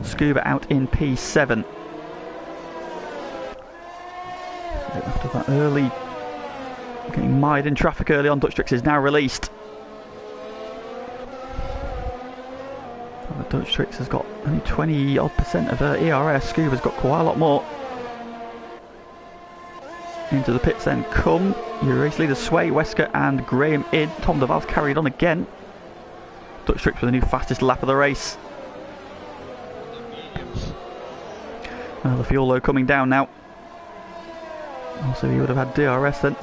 A: Scuba out in P7. So after that early, getting mired in traffic early on, Dutch Tricks is now released. Dutch Tricks has got only 20% of her ERS. Scuba's got quite a lot more. Into the pits then come your race leaders Sway, Wesker and Graham in. Tom DeVal's carried on again. Dutch Tricks with the new fastest lap of the race. The fuel low coming down now. Also he would have had DRS then.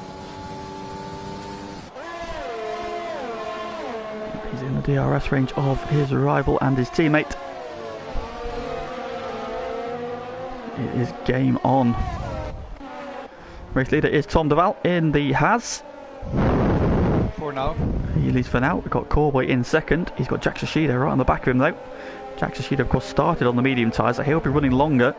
A: He's in the DRS range of his rival and his teammate. It is game on. Race leader is Tom DeVal in the Haas.
B: For now.
A: He leads for now. We've got Corboy in second. He's got Jack Sashida right on the back of him though. Jack Sashida of course started on the medium tyres, so he'll be running longer.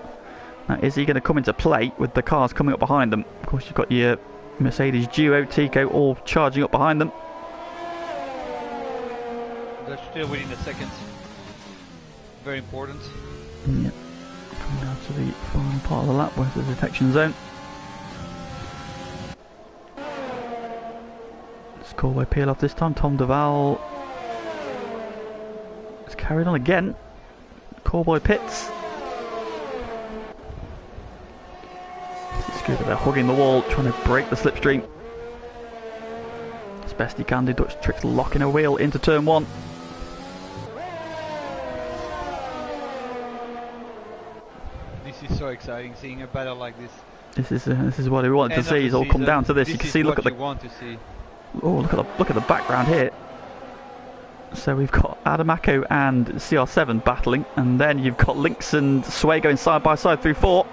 A: Now, is he going to come into play with the cars coming up behind them? Of course you've got your Mercedes duo, Tico, all charging up behind them.
B: They're still winning the seconds. Very important.
A: Yep. Coming down to the final part of the lap where the detection zone. Corboy peel off this time. Tom DeVal is carried on again. Corboy pits. Scuba, they're hugging the wall, trying to break the slipstream as best he can do. Dutch Tricks locking a wheel into turn 1.
B: This is so exciting, seeing a battle like this.
A: This is what we wanted to see. It's all come down to this. You can see. Look at the.
B: Want to see.
A: Oh, look at the background here. So we've got Adamaco and CR7 battling, and then you've got Lynx and Sway going side by side through 4.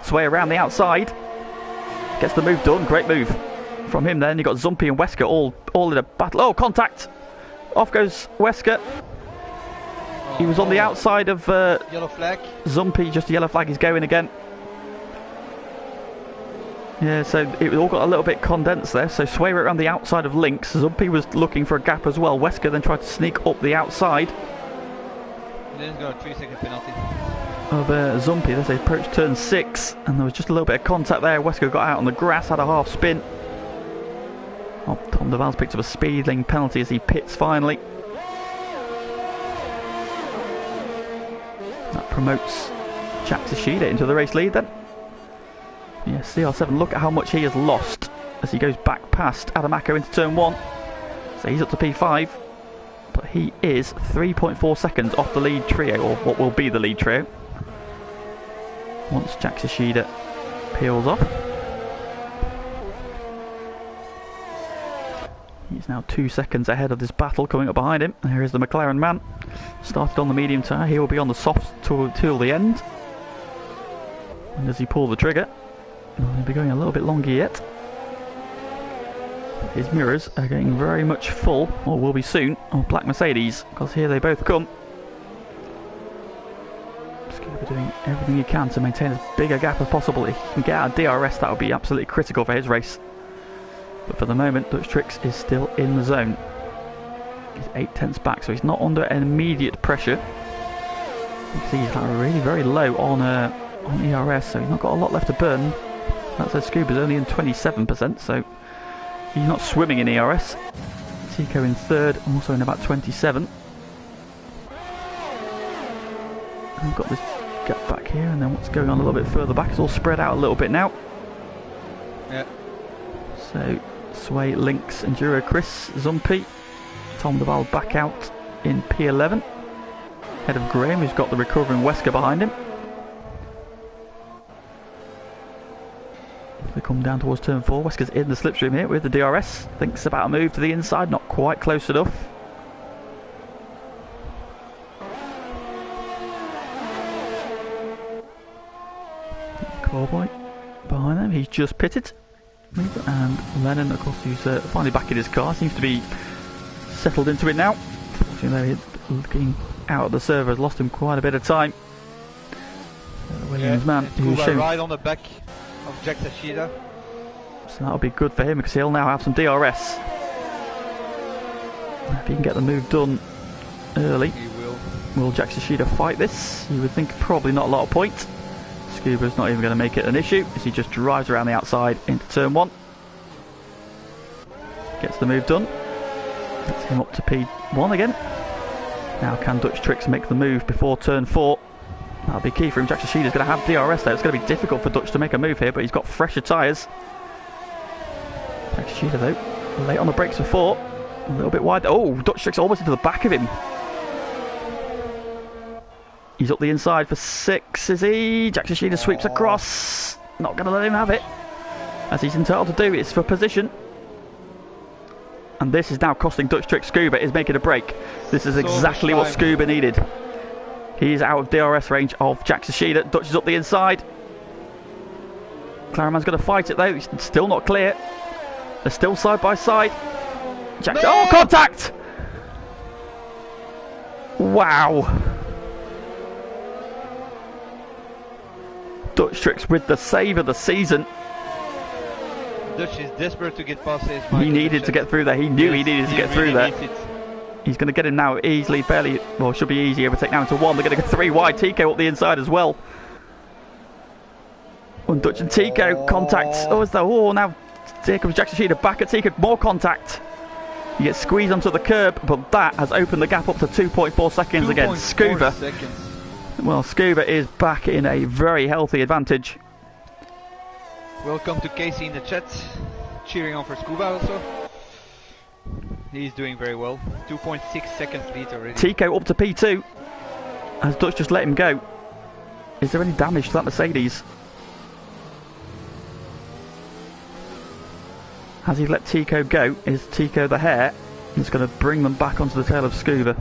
A: Sway around the outside, gets the move done. Great move from him. Then you've got Zumpy and Wesker all in a battle. Oh, contact! Off goes Wesker. He was on the outside of
B: yellow flag.
A: Zumpy. Just a yellow flag. He's going again. Yeah, so it all got a little bit condensed there. So Sway went around the outside of Lynx. Zumpy was looking for a gap as well. Wesker then tried to sneak up the outside.
B: Then he's got a 3-second penalty.
A: Of Zumpy as they approached turn 6, and there was just a little bit of contact there. Wesker got out on the grass, had a half spin. Oh, Tom DeVal's picked up a speeding penalty as he pits finally. That promotes Jack Sashida into the race lead then. Yeah, CR7, look at how much he has lost as he goes back past Adamaco into turn 1. So he's up to P5, but he is 3.4 seconds off the lead trio, or what will be the lead trio, once Jack Sashida peels off. He's now 2 seconds ahead of this battle coming up behind him. Here is the McLaren man. Started on the medium tyre, he will be on the soft till the end. And does he pull the trigger? He'll be going a little bit longer yet. His mirrors are getting very much full, or will be soon, of black Mercedes, because here they both come. Just going to be doing everything he can to maintain as big a gap as possible. If he can get out of DRS, that would be absolutely critical for his race. But for the moment, Dutch Tricks is still in the zone. He's 8 tenths back, so he's not under immediate pressure. You can see he's like really very low on ERS, so he's not got a lot left to burn. That says Scuba's only in 27%, so he's not swimming in ERS. Tico in 3rd, also in about 27. And we've got this gap back here, and then what's going on a little bit further back is all spread out a little bit now.
B: Yeah.
A: So Sway, Lynx, Enduro, Chris, Zumpy, Tom DeVal back out in P11. Head of Graham, who's got the recovering Wesker behind him. They come down towards turn 4. Wesker's in the slipstream here with the DRS. Thinks about a move to the inside, not quite close enough. Cowboy behind them, he's just pitted. And Lennon, of course, who's finally back in his car, seems to be settled into it now. Unfortunately, looking out at the server has lost him quite a bit of time. Williams man, who's shown
B: right on the back of Jack Tashida.
A: So that'll be good for him because he'll now have some DRS. If he can get the move done early,
B: He will.
A: will Jack Tashida fight this? You would think probably not a lot of point. Scuba's not even going to make it an issue as he just drives around the outside into turn 1. Gets the move done. Gets him up to P1 again. Now can Dutch Tricks make the move before turn 4? That'll be key for him. Jack Tashida's going to have DRS there. It's going to be difficult for Dutch to make a move here, but he's got fresher tyres. Jack Tashida though, late on the brakes for 4. A little bit wide. Oh, Dutch Tricks almost into the back of him. He's up the inside for 6, is he? Jack Tashida sweeps across. Not going to let him have it, as he's entitled to do. It's for position. And this is now costing Dutch Trick. Scuba is making a break. This is exactly what Scuba needed. He's out of DRS range of Jack Tashida. Dutch is up the inside. Claraman's going to fight it though. He's still not clear. They're still side by side. Jack Oh, contact! Wow. Dutch Tricks with the save of the season.
B: Dutch is desperate to get past his.
A: He needed to get through there. He knew he needed to get through there. He's going to get him now easily, fairly, well, should be easy. Overtake now into 1. They're going to go 3 wide. Tico up the inside as well. And Dutch and Tico contact. Oh, is that? Oh, now here comes Jack Tashida back at Tico. More contact. He gets squeezed onto the curb, but that has opened the gap up to 2.4 seconds again. Scuba. Well, Scuba is back in a very healthy advantage.
B: Welcome to Casey in the chat, cheering on for Scuba also. He's doing very well. 2.6 seconds lead already.
A: Tico up to P2. Has Dutch just let him go? Is there any damage to that Mercedes? Has he let Tico go? Is Tico the hare? He's going to bring them back onto the tail of Scuba.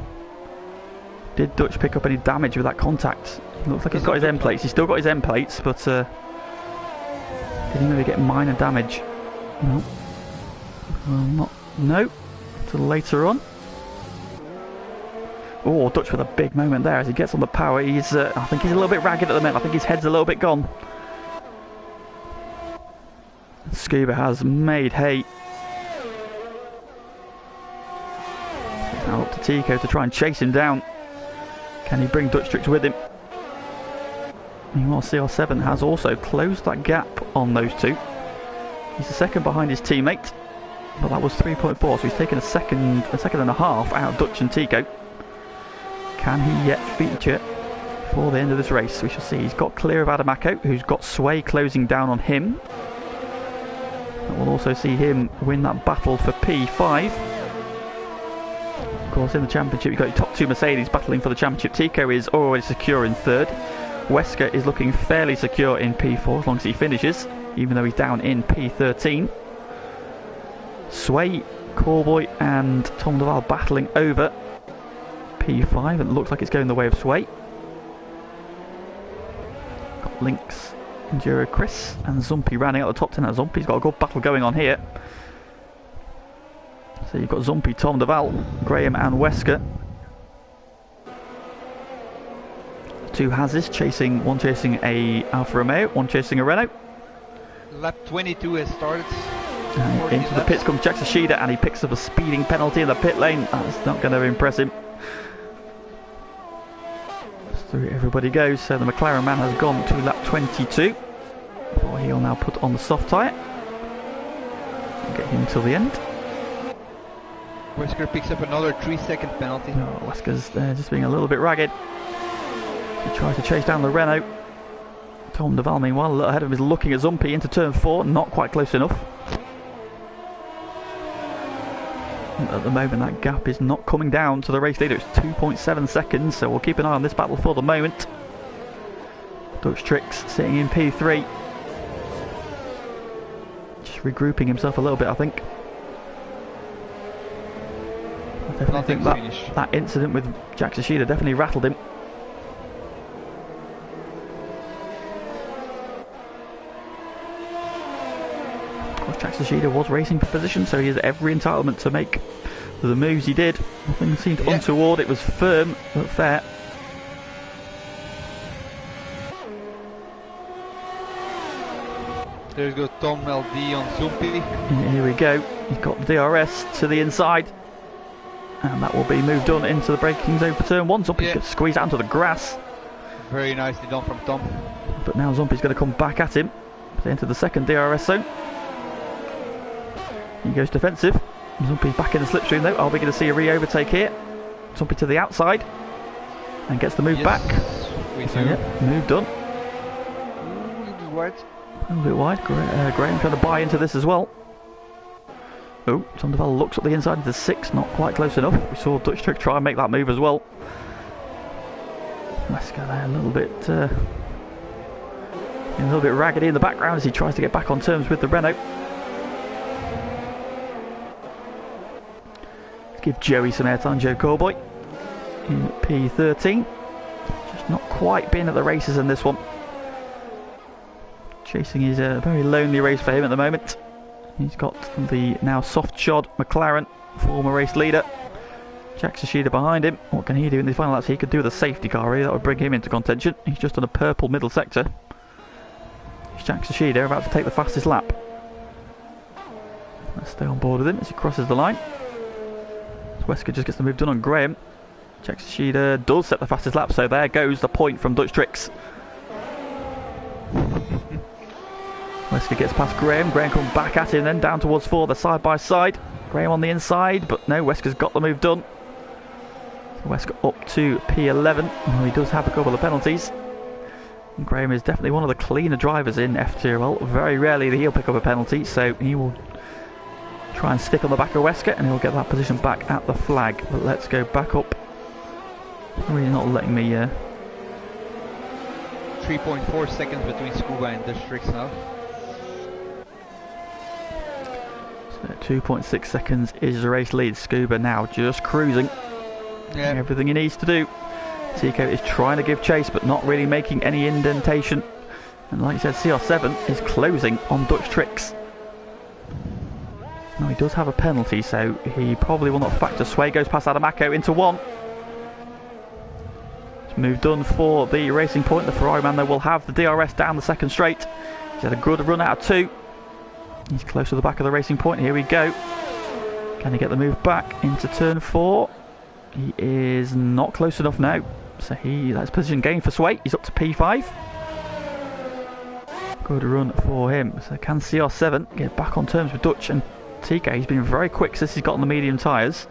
A: Did Dutch pick up any damage with that contact? Looks like he's got his end plates. He's still got his end plates, but did he maybe get minor damage? No. Well, not. No. Till later on. Oh, Dutch with a big moment there as he gets on the power. He's, I think he's a little bit ragged at the minute. I think his head's a little bit gone. Scuba has made hay. Now up to Tico to try and chase him down. Can he bring Dutch Tricks with him? Meanwhile, CR7 has also closed that gap on those two. He's a second behind his teammate, but that was 3.4, so he's taken a second and a half out of Dutch and Tico. Can he yet feature before the end of this race? We shall see. He's got clear of Adamako, who's got Sway closing down on him. And we'll also see him win that battle for P5. Of course, in the championship, you've got your top 2 Mercedes battling for the championship. Tico is already secure in 3rd. Wesker is looking fairly secure in P4 as long as he finishes, even though he's down in P13. Sway, Cowboy and Tom Duval battling over P5, and it looks like it's going the way of Sway. Got Lynx, Enduro Chris and Zumpy running out the top 10. Now Zumpy's got a good battle going on here. So you've got Zumpy, Tom Duval, Graham and Wesker. 2 Hazes chasing, one chasing a Alfa Romeo, one chasing a Renault.
B: Lap 22 has started.
A: Into the pits comes Jack Tashida and he picks up a speeding penalty in the pit lane. That's not going to impress him. Through everybody goes, so the McLaren man has gone to lap 22. Before he'll now put on the soft tyre. Get him till the end.
B: Wesker picks up another 3-second penalty.
A: Oh, Wesker's just being a little bit ragged. He tries to chase down the Renault. Tom Duval, meanwhile, a little ahead of him, is looking at Zumpy into turn 4, not quite close enough. And at the moment, that gap is not coming down to the race leader. It's 2.7 seconds, so we'll keep an eye on this battle for the moment. Dutch Tricks sitting in P3. Just regrouping himself a little bit, I think. I definitely think that incident with Jack Tsushida definitely rattled him. Of course, Jack Tsushida was racing for position, so he has every entitlement to make the moves he did. Nothing seemed untoward, it was firm but fair.
B: There's go Tom LD on Zumpy.
A: Here we go, he's got the DRS to the inside. And that will be moved on into the braking zone for turn 1. Zumpy could squeeze out onto the grass.
B: Very nicely done from Tom.
A: But now Zumpy's going to come back at him. They enter the second DRS zone. He goes defensive. Zumpy's back in the slipstream though. Are we going to see a re-overtake here? Zumpy to the outside. And gets the move back.
B: We do.
A: Yeah, move done.
B: Ooh, a little bit wide.
A: A little bit wide. Graham trying to buy into this as well. Oh, Tom Duval looks up the inside into 6, not quite close enough. We saw Dutch Trick try and make that move as well. Wesker there a little bit raggedy in the background as he tries to get back on terms with the Renault. Let's give Joey some airtime, Joe Corboy in P13. Just not quite been at the races in this one. Chasing is a very lonely race for him at the moment. He's got the now soft-shod McLaren, former race leader, Jack Tsushida behind him. What can he do in the final laps? He could do with a safety car, really. That would bring him into contention. He's just on a purple middle sector. It's Jack Tsushida about to take the fastest lap. Let's stay on board with him as he crosses the line. Wesker just gets the move done on Graham. Jack Tsushida does set the fastest lap, so there goes the point from Dutch Tricks. Wesker gets past Graham. Graham comes back at him, then down towards 4. They're side by side. Graham on the inside, but no, Wesker's got the move done. So Wesker up to P11. Well, he does have a couple of penalties. And Graham is definitely one of the cleaner drivers in FTRL. Very rarely he'll pick up a penalty, so he will try and stick on the back of Wesker, and he'll get that position back at the flag. But let's go back up. Really not letting me...
B: 3.4 seconds between Scuba and Dutch Tricks now.
A: 2.6 seconds is the race lead. Scuba now just cruising.
B: Yeah.
A: Everything he needs to do. Tico is trying to give chase but not really making any indentation. And like I said, CR7 is closing on Dutch Tricks. Now he does have a penalty, so he probably will not factor. Sway goes past Adamaco into 1. It's move done for the Racing Point. The Ferrari man though will have the DRS down the second straight. He's had a good run out of 2. He's close to the back of the Racing Point. Here we go. Can he get the move back into turn 4? He is not close enough now. So that's position gain for Sway. He's up to P5. Good run for him. So can CR7 get back on terms with Dutch and TK? He's been very quick since he's got on the medium tyres.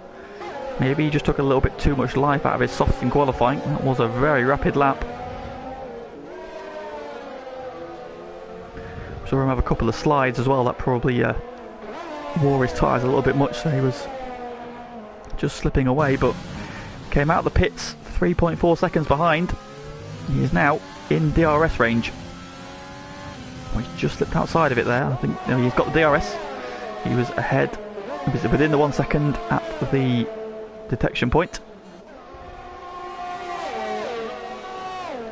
A: Maybe he just took a little bit too much life out of his softs in qualifying. That was a very rapid lap. Saw him have a couple of slides as well. That probably wore his tyres a little bit much, so he was just slipping away, but came out of the pits 3.4 seconds behind. He is now in DRS range. Well, he's just slipped outside of it there. I think he's got the DRS. He was ahead. He was within the 1 second at the detection point.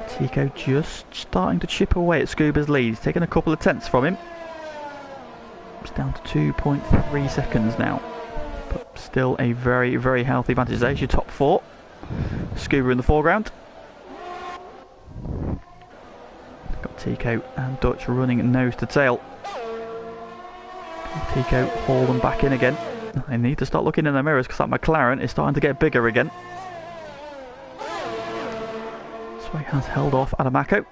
A: Tico just starting to chip away at Scuba's lead. He's taken a couple of tenths from him. It's down to 2.3 seconds now. But still a very, very healthy advantage. There's your top 4. Scuba in the foreground. Got Tico and Dutch running nose to tail. Tico haul them back in again. They need to start looking in their mirrors because that McLaren is starting to get bigger again. Sway has held off Adamaco.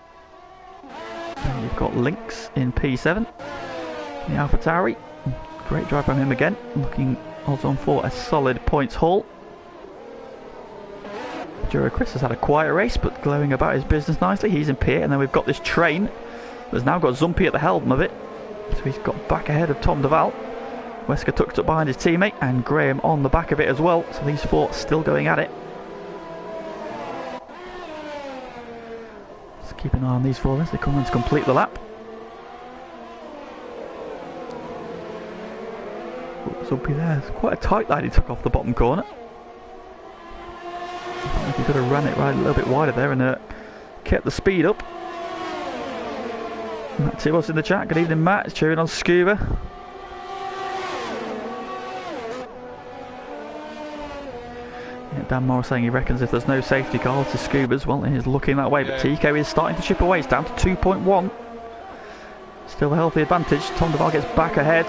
A: And you've got Lynx in P7. The AlphaTauri. Great drive from him again. Looking odds on for a solid points haul. Juro Chris has had a quiet race but glowing about his business nicely. He's in P8, and then we've got this train that's now got Zumpy at the helm of it. So he's got back ahead of Tom Duval. Wesker tucked up behind his teammate and Graham on the back of it as well. So these 4 still going at it. Let's keep an eye on these 4 as they come in to complete the lap. Zumpy there. It's quite a tight line he took off the bottom corner. I think he could have ran it right a little bit wider there and kept the speed up. Matt Tibos in the chat. Good evening, Matt. He's cheering on Scuba. Yeah, Dan Morris saying he reckons if there's no safety car to Scuba's, well, he's looking that way. But Tico is starting to chip away. It's down to 2.1. Still a healthy advantage. Tom Duval gets back ahead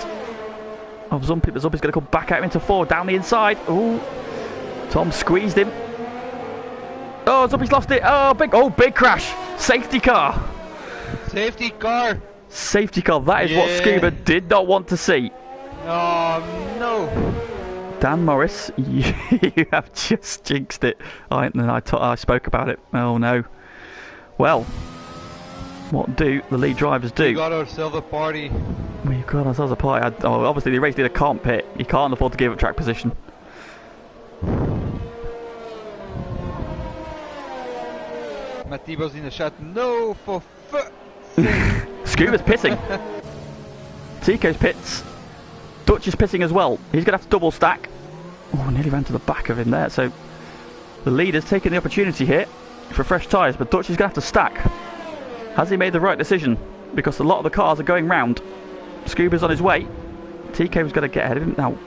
A: of Zumpy, but Zumpy's going to come back out into 4 down the inside. Ooh, Tom squeezed him. Oh, Zumpy's lost it. Big crash. Safety car.
B: Safety car.
A: Safety car. That is what Scuba did not want to see.
B: Oh no.
A: Dan Morris, you have just jinxed it. I spoke about it. Oh no. Well, what do the lead drivers do?
B: We got ourselves a party.
A: We've got ourselves a party. Obviously, the race leader can't pit. He can't afford to give up track position.
B: Matibos in the chat. No, for fuck's sake.
A: Scuba's pitting. Tico's pits. Dutch is pitting as well. He's going to have to double stack. Oh, nearly ran to the back of him there. So the leader's taking the opportunity here for fresh tyres, but Dutch is going to have to stack. Has he made the right decision? Because a lot of the cars are going round. Scuba's on his way. Tico's going to get ahead of him. Now,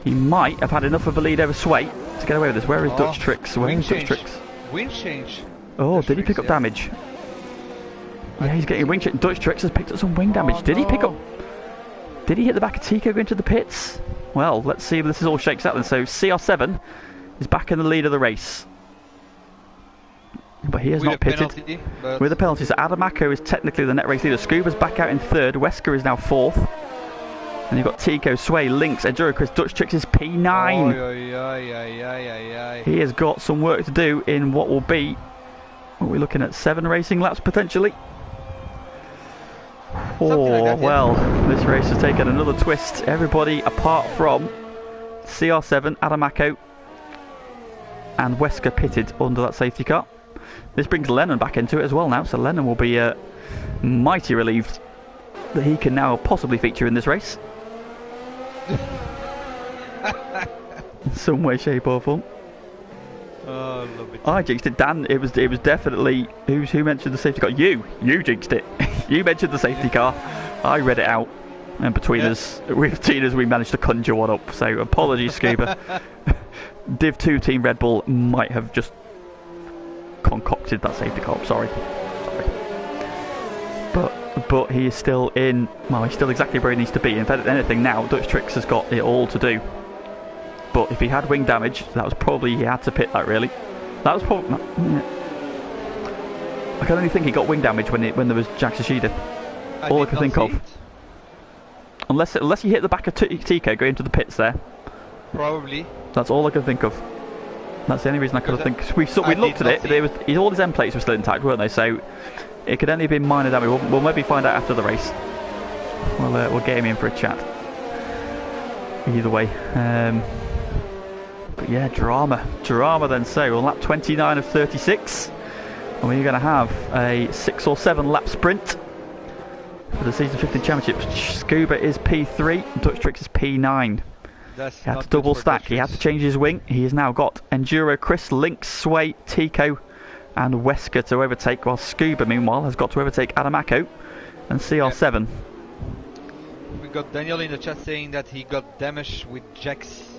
A: he might have had enough of a lead over Sway to get away with this. Where is Dutch Tricks? Where is Dutch Tricks?
B: Wing change.
A: Oh, did he pick up damage? Yeah, he's getting wing change. Dutch Tricks has picked up some wing damage. Did he pick up... Did he hit the back of Tico going to the pits? Well, let's see if this all shakes out then. So CR7 is back in the lead of the race. But he has not pitted. With a penalty. So Adamaco is technically the net race leader. Scuba's back out in 3rd. Wesker is now 4th. And you've got Tico, Sway, Lynx, Enduro Chris, Dutch Tricks is P9. He has got some work to do in what will be... What are we looking at? 7 racing laps potentially?
B: Like
A: well, this race has taken another twist. Everybody apart from CR7, Adamaco and Wesker pitted under that safety car. This brings Lennon back into it as well now, so Lennon will be mighty relieved that he can now possibly feature in this race. In some way, shape or form.
B: Oh, love it.
A: I jinxed it, Dan. It was definitely who mentioned the safety car. You jinxed it. You mentioned the safety car. I read it out, and between us, we managed to conjure one up. So apologies, Scuba. Div 2 Team Red Bull might have just concocted that safety car. Sorry. But he is still in. Well, he's still exactly where he needs to be. In fact, anything now, Dutch Tricks has got it all to do. But if he had wing damage, that was probably he had to pit that. Really, that was probably. I can only think he got wing damage when there was Jack Shishida. All I can think of. Unless he hit the back of Tico going into the pits there.
B: Probably.
A: That's all I can think of. That's the only reason I could think. We looked at it. All his end plates were still intact, weren't they? So it could only have been minor damage. We'll maybe find out after the race. We'll get him in for a chat. Either way. But yeah, drama then. So on lap 29 of 36, and we're going to have a 6 or 7 lap sprint for the season 15 championship. Scuba is P3, Dutch Tricks is P9. He had to double stack. He had to change his wing. He has now got Enduro Chris, Lynx, Sway, Tico and Wesker to overtake, while Scuba meanwhile has got to overtake Adamaco and CR7.
B: We got Daniel in the chat saying that he got damage with jacks.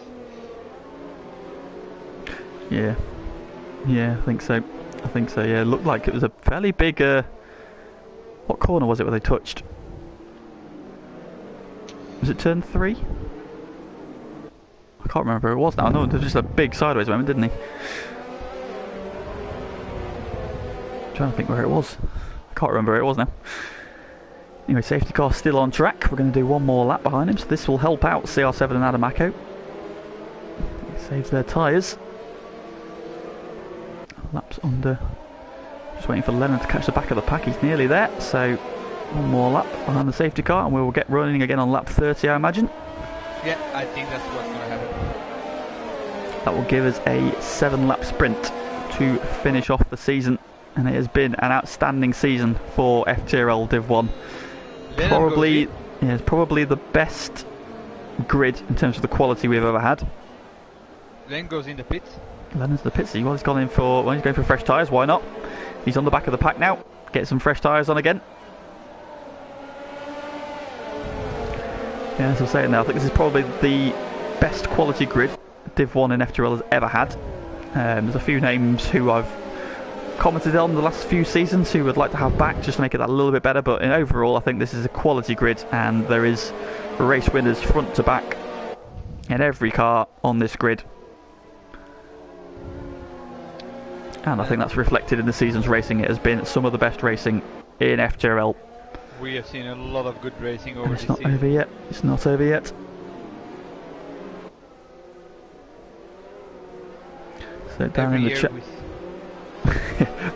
A: Yeah, I think so. Yeah, it looked like it was a fairly big. What corner was it where they touched? Was it turn 3? I can't remember where it was now. No, there was just a big sideways moment, didn't he? I'm trying to think where it was. I can't remember where it was now. Anyway, safety car still on track. We're going to do one more lap behind him, so this will help out CR7 and Adamaco. Saves their tyres. Laps under. Just waiting for Lennon to catch the back of the pack. He's nearly there. So one more lap behind the safety car, and we will get running again on lap 30, I imagine.
B: Yeah, I think that's what's going to happen.
A: That will give us a 7-lap sprint to finish off the season, and it has been an outstanding season for FTRL Div 1. It's probably the best grid in terms of the quality we've ever had.
B: Then goes in the pit.
A: Lennon's the pitsy. Well, he's gone in for. Well, he's going for fresh tyres. Why not? He's on the back of the pack now. Get some fresh tyres on again. Yeah, as I was saying now, I think this is probably the best quality grid Div 1 in FTRL has ever had. There's a few names who I've commented on the last few seasons who would like to have back just to make it that a little bit better, but in overall I think this is a quality grid, and there is race winners front to back in every car on this grid. And I think that's reflected in the season's racing. It has been some of the best racing in FTRL.
B: We have seen a lot of good racing over this season.
A: It's not over yet. It's not over yet. So down in the chat,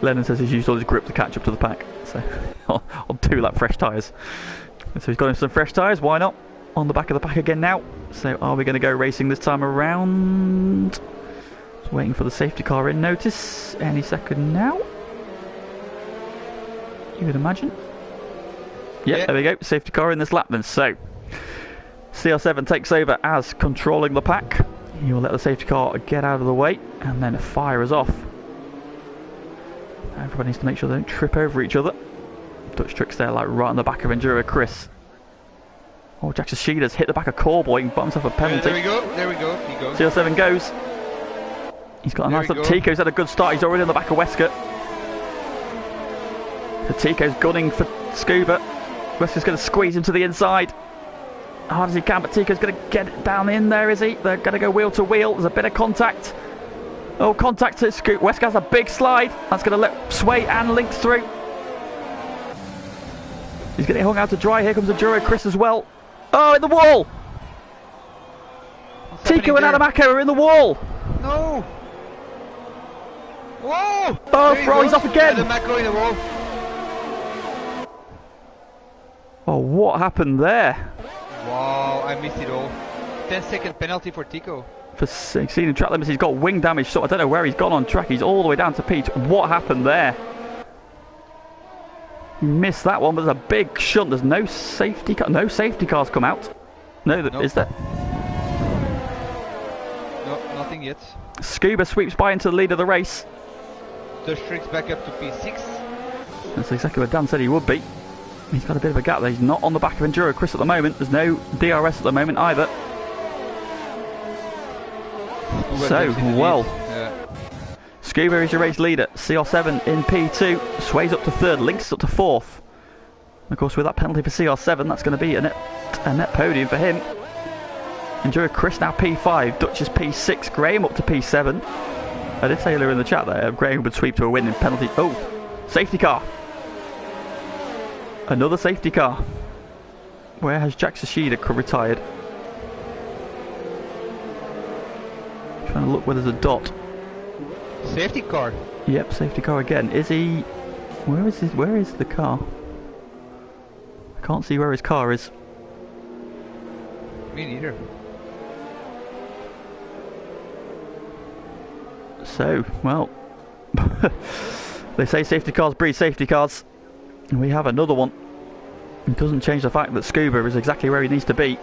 A: Lennon says he's used all his grip to catch up to the pack. So on 2 lap fresh tyres. So he's got him some fresh tyres. Why not? On the back of the pack again now. So are we going to go racing this time around? Just waiting for the safety car in notice. Any second now. You would imagine. Yep, there we go. Safety car in this lap then. So CR7 takes over as controlling the pack. He will let the safety car get out of the way and then fire us off. Everybody needs to make sure they don't trip over each other. Dutch tricks there, like right on the back of Enduro Chris. Oh, Jackson Sheeda's hit the back of Corboy and bottoms off a penalty.
B: There we go, there we go. He goes.
A: CR7 goes. He's got a nice look. Tico's had a good start. He's already on the back of Wesker. So Tico's gunning for Scuba. Wesker's going to squeeze him to the inside. Hard as he can, but Tico's going to get it down in there, is he? They're going to go wheel to wheel. There's a bit of contact. Oh, contact to Scoot. Wesker has a big slide. That's going to let Sway and Link through. He's getting hung out to dry. Here comes Enduro Chris as well. Oh, in the wall! Tico and Adamako are in the wall!
B: No! Whoa!
A: Oh, bro, he's off again!
B: Adamako in the wall.
A: Oh, what happened there?
B: Wow, I missed it all. 10-second penalty for Tico.
A: For exceeding track limits, he's got wing damage, so I don't know where he's gone on track. He's all the way down to Pete. What happened there? He missed that one, but there's a big shunt. There's no safety car. No safety cars come out. No, nope. Is there?
B: No, nothing yet.
A: Scuba sweeps by into the lead of the race.
B: Dutch tricks back up to P6.
A: That's exactly what Dan said he would be. He's got a bit of a gap there. He's not on the back of Enduro Chris at the moment. There's no DRS at the moment either. So, well. Yeah. Scuba is your race leader. CR7 in P2. Sways up to 3rd. Links up to 4th. And of course, with that penalty for CR7, that's going to be a net podium for him. Enduro Chris now P5. Dutch is P6. Graham up to P7. I did say earlier in the chat there, Graham would sweep to a win in penalty. Oh, safety car. Another safety car. Where has Jack Sashida retired? Trying to look where there's a dot.
B: Safety car.
A: Yep, safety car again. Is he? Where is his? Where is the car? I can't see where his car is.
B: Me neither.
A: So, well, they say safety cars breed safety cars. And we have another one. It doesn't change the fact that Scuba is exactly where he needs to be.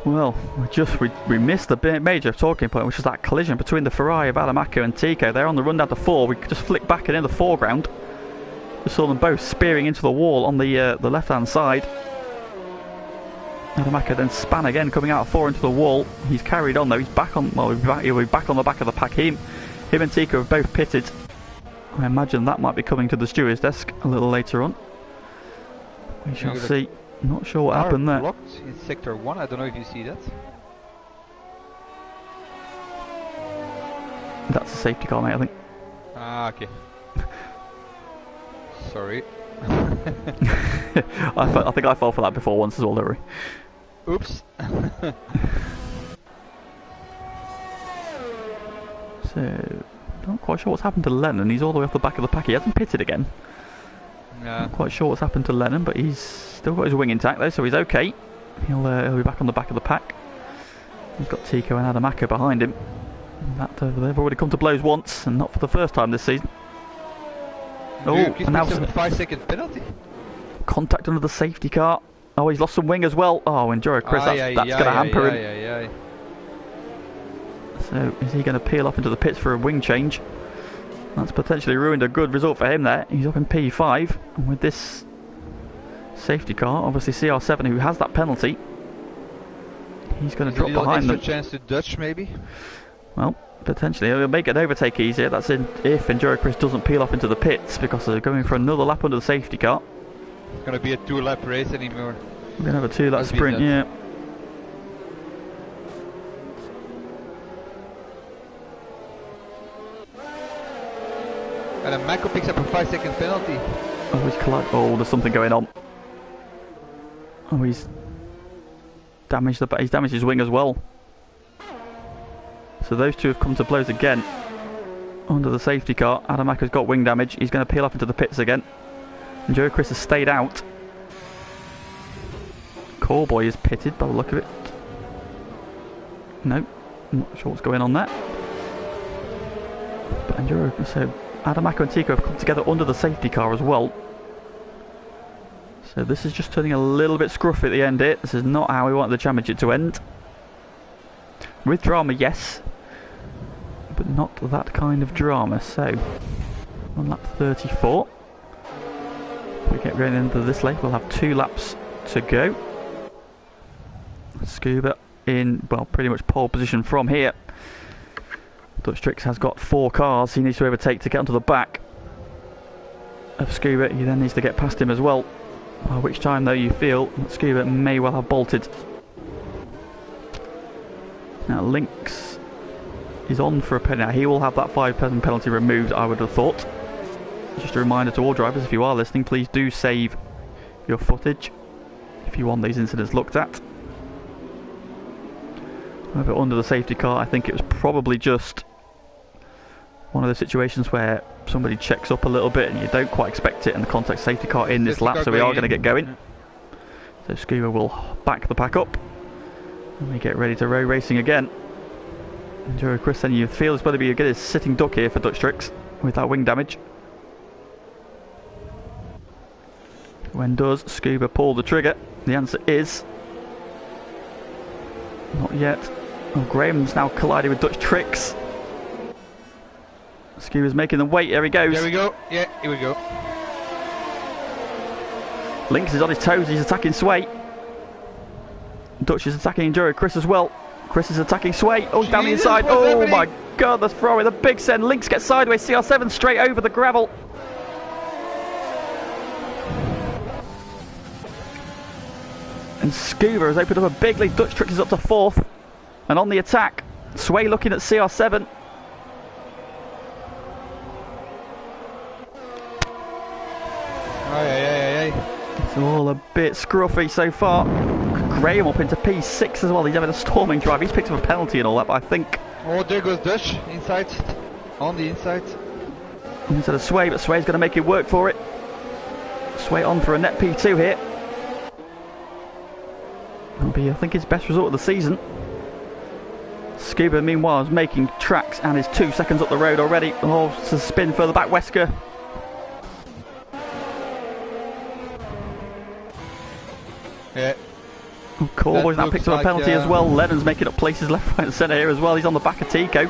A: Well, we missed the major talking point, which was that collision between the Ferrari of Adamako and Tico. They're on the run down to 4. We just flicked back and in the foreground. We saw them both spearing into the wall on the left-hand side. Adamako then span again, coming out of 4 into the wall. He's carried on though. He's back on. Well, he'll be back on the back of the pack. Him and Tico have both pitted. I imagine that might be coming to the steward's desk a little later on. We shall see. Not sure what happened there.
B: Blocked in sector 1. I don't know if you see that.
A: That's a safety car, mate, I think.
B: Ah, okay. Sorry.
A: I think I fell for that before once as well, don't worry.
B: Oops.
A: So, not quite sure what's happened to Lennon. He's all the way off the back of the pack. He hasn't pitted again. Not quite sure what's happened to Lennon, but he's still got his wing intact though, so he's okay. He'll be back on the back of the pack. He's got Tico and Adamaka behind him. They've already come to blows once, and not for the first time this season.
B: Oh,
A: and now
B: a 5-second penalty.
A: Contact under the safety car. Oh, he's lost some wing as well. Oh, Enduro Chris, that's going to hamper him. So, is he going to peel up into the pits for a wing change? That's potentially ruined a good result for him there. He's up in P5, and with this safety car, obviously CR7, who has that penalty, he's going to drop behind them.
B: Chance to Dutch, maybe?
A: Well, potentially. It'll make an overtake easier. That's if Enduro Chris doesn't peel off into the pits, because they're going for another lap under the safety car.
B: It's going to be a 2-lap race anymore.
A: We're going to have a 2-lap sprint, yeah.
B: And then Mako picks up a 5-second penalty.
A: Oh, he's oh, there's something going on. Oh, he's damaged his wing as well. So those two have come to blows again under the safety car. Adamaka's got wing damage. He's going to peel up into the pits again. And Joe Chris has stayed out. Callboy is pitted by the look of it. No, I'm not sure what's going on there. But so Adamaka and Tico have come together under the safety car as well. So this is just turning a little bit scruffy at the end here. This is not how we want the championship to end. With drama, yes, but not that kind of drama. So, on lap 34, if we get going into this leg, we'll have 2 laps to go. Scuba in, well, pretty much pole position from here. Dutch Tricks has got 4 cars he needs to overtake to get onto the back of Scuba. He then needs to get past him as well, by which time, though, you feel that Scuba may well have bolted. Now, Lynx is on for a penalty. Now, he will have that 5-second penalty removed, I would have thought. Just a reminder to all drivers, if you are listening, please do save your footage if you want these incidents looked at. However, under the safety car, I think it was probably just one of those situations where somebody checks up a little bit and you don't quite expect it, and the contact safety car in this lap, so we are going to get going. So Scuba will back the pack up and we get ready to row racing again. Joe Chris, then you feel it's going to be a good sitting duck here for Dutch Tricks with that wing damage. When does Scuba pull the trigger? The answer is not yet. Oh, Graham's now collided with Dutch Tricks. Scuba's making them wait. Here he goes.
B: There we go. Yeah, here we go.
A: Lynx is on his toes. He's attacking Sway. Dutch is attacking Enduro Chris as well. Chris is attacking Sway. Oh, down the inside. Oh my god, that's throwing the big send. Lynx gets sideways. CR7 straight over the gravel. And Scuba has opened up a big lead. Dutch Tricks is up to 4th. And on the attack, Sway looking at CR7. It's all a bit scruffy so far. Graham up into P6 as well. He's having a storming drive. He's picked up a penalty and all that, but I think...
B: Oh, there goes Dutch. Inside. On the inside.
A: Instead of Sway, but Sway's going to make it work for it. Sway on for a net P2 here. That'll be, I think, his best result of the season. Scuba, meanwhile, is making tracks and is 2 seconds up the road already. Oh, it's a spin further back, Wesker.
B: Yeah.
A: Oh, Callboy's now picked up a penalty as well. Lennon's making up places left, right and centre here as well. He's on the back of Tico.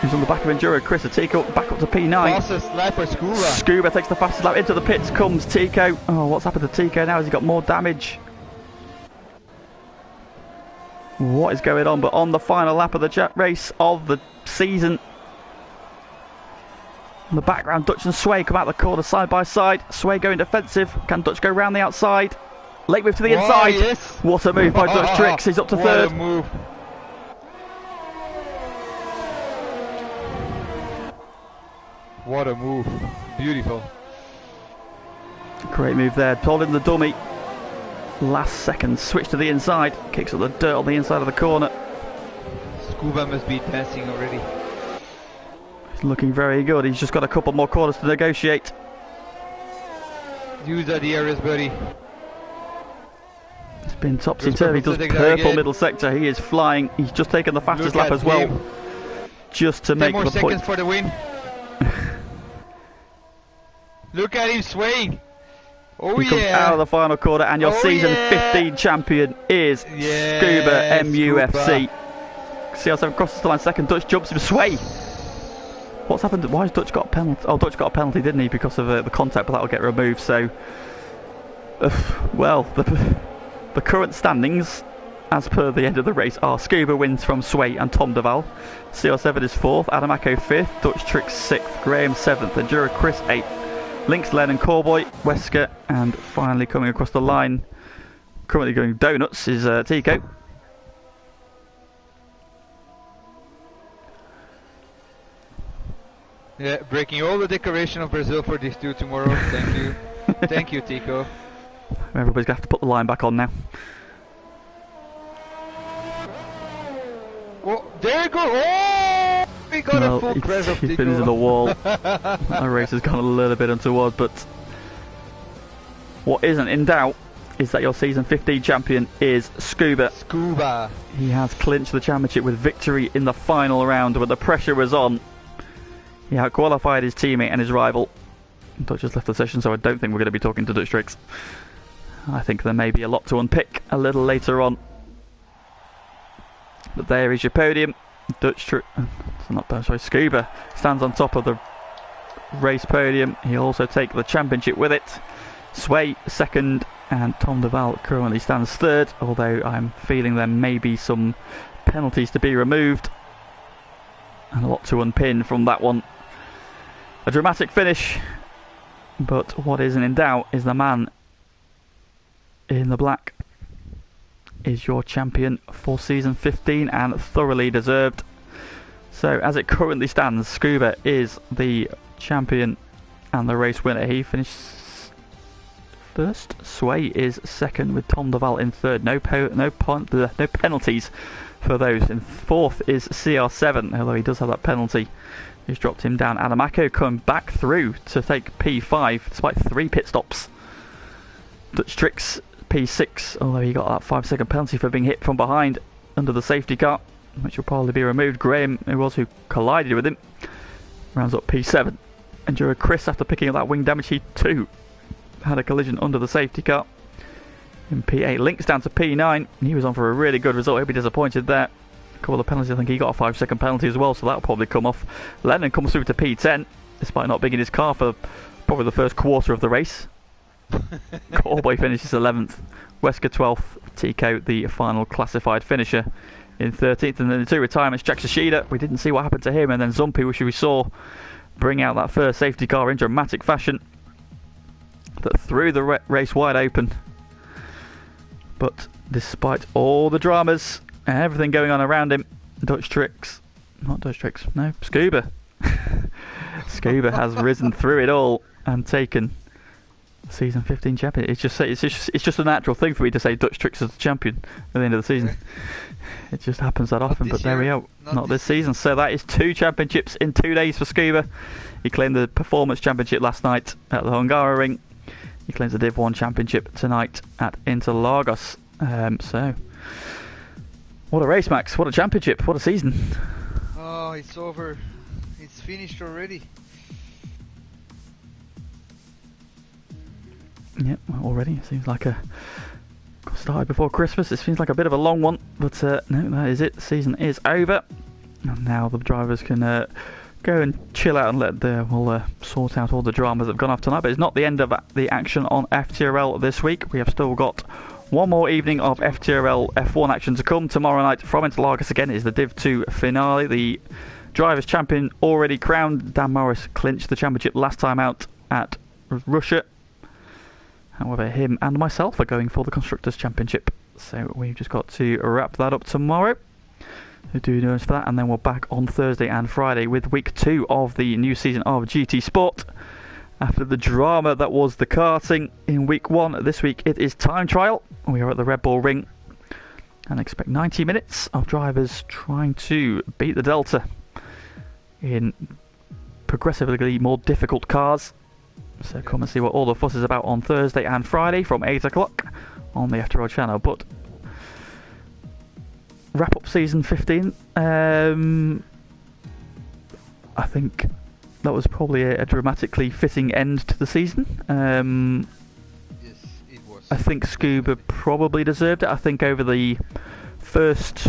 A: He's on the back of Enduro Chris. Tico back up to P9.
B: Fastest lap for Scuba.
A: Scuba takes the fastest lap. Into the pits comes Tico. Oh, what's happened to Tico now? Has he got more damage? What is going on? But on the final lap of the race of the season, in the background, Dutch and Sway come out the corner side by side. Sway going defensive. Can Dutch go round the outside? Late move to the inside.
B: Yes.
A: What a move by Dutch Tricks. He's up to 3rd.
B: What a move. What a move. Beautiful.
A: Great move there. Holding the dummy. Last second. Switch to the inside. Kicks up the dirt on the inside of the corner.
B: Scuba must be dancing already.
A: He's looking very good. He's just got a couple more corners to negotiate.
B: Use that DRS, buddy.
A: Spin topsy-turvy, does purple middle sector. He is flying. He's just taken the fastest lap as well. Just to make the point.
B: 10 more seconds for the win. Look at him swaying. Oh,
A: he comes out of the final quarter, and your season 15 champion is Scuba MUFC. CR7 crosses the line second. Dutch jumps him. Sway. What's happened? Why has Dutch got a penalty? Oh, Dutch got a penalty, didn't he? Because of the contact, but that will get removed. So, well, the current standings, as per the end of the race, are Scuba wins from Sway and Tom Duval. CR7 is 4th, Adamako 5th, Dutch Tricks 6th, Graham 7th, Enduro Chris 8th. Lynx, Len and Cowboy, Wesker, and finally coming across the line, currently going donuts, is Tico.
B: Yeah, breaking all the decoration of Brazil for these two tomorrow. Thank you. Thank you, Tico.
A: Everybody's going to have to put the line back on now.
B: Oh, there you go! Oh! We got a full crash of Tico.
A: He's been into the wall. The race has gone a little bit untoward, but what isn't in doubt is that your season 15 champion is Scuba.
B: Scuba.
A: He has clinched the championship with victory in the final round, but the pressure was on. He out-qualified his teammate and his rival. Dutch just left the session, so I don't think we're going to be talking to Dutch Tricks. I think there may be a lot to unpick a little later on. But there is your podium. Scuba stands on top of the race podium. He'll also take the championship with it. Sway second, and Tom Duval currently stands third, although I'm feeling there may be some penalties to be removed and a lot to unpin from that one. A dramatic finish, but what isn't in doubt is the man in the black is your champion for season 15, and thoroughly deserved. So as it currently stands, Scuba is the champion and the race winner. He finished first. Sway is second with Tom Duval in third. No penalties for those. In fourth is CR7, although he does have that penalty. He's dropped him down. Adamako coming back through to take P5 despite 3 pit stops. Dutch Tricks P6, although he got that 5-second penalty for being hit from behind under the safety car, which will probably be removed. Graham, who collided with him, rounds up P7. Enduro Chris, after picking up that wing damage, he too had a collision under the safety car. In P8, Lynx down to P9. He was on for a really good result. He'll be disappointed there. A couple of penalties, I think he got a 5-second penalty as well, so that'll probably come off. Lennon comes through to P10, despite not being in his car for probably the first quarter of the race. Cowboy finishes 11th, Wesker 12th, Tico the final classified finisher in 13th, and then the 2 retirements, Jack Shishida, we didn't see what happened to him, and then Zumpy, which we saw bring out that first safety car in dramatic fashion that threw the race wide open. But despite all the dramas and everything going on around him, Scuba Scuba has risen through it all and taken season 15 champion. It's just a natural thing for me to say Dutch Tricks is the champion at the end of the season. It just happens that often, but there we are. Not this season. So that is 2 championships in 2 days for Scuba. He claimed the Performance Championship last night at the Hungaroring. He claims the Div 1 Championship tonight at Interlagos. So, what a race, Max. What a championship. What a season.
B: Oh, it's over. It's finished already.
A: Yep, already. It seems like started before Christmas. It seems like a bit of a long one, but no, that is it. The season is over, and now the drivers can go and chill out and we'll sort out all the dramas that have gone off tonight. But it's not the end of the action on FTRL this week. We have still got one more evening of FTRL F1 action to come. Tomorrow night from Interlagos again is the Div 2 finale. The drivers' champion already crowned. Dan Morris clinched the championship last time out at Russia. However, him and myself are going for the Constructors' Championship. So we've just got to wrap that up tomorrow. So do notice for that, and then we're back on Thursday and Friday with week 2 of the new season of GT Sport. After the drama that was the karting in week 1, this week it is time trial. We are at the Red Bull Ring and expect 90 minutes of drivers trying to beat the Delta in progressively more difficult cars. So come and see what all the fuss is about on Thursday and Friday from 8 o'clock on the FTRL channel. But wrap up season 15. I think that was probably a dramatically fitting end to the season.
B: Yes, it was.
A: I think Scuba probably deserved it. I think over the first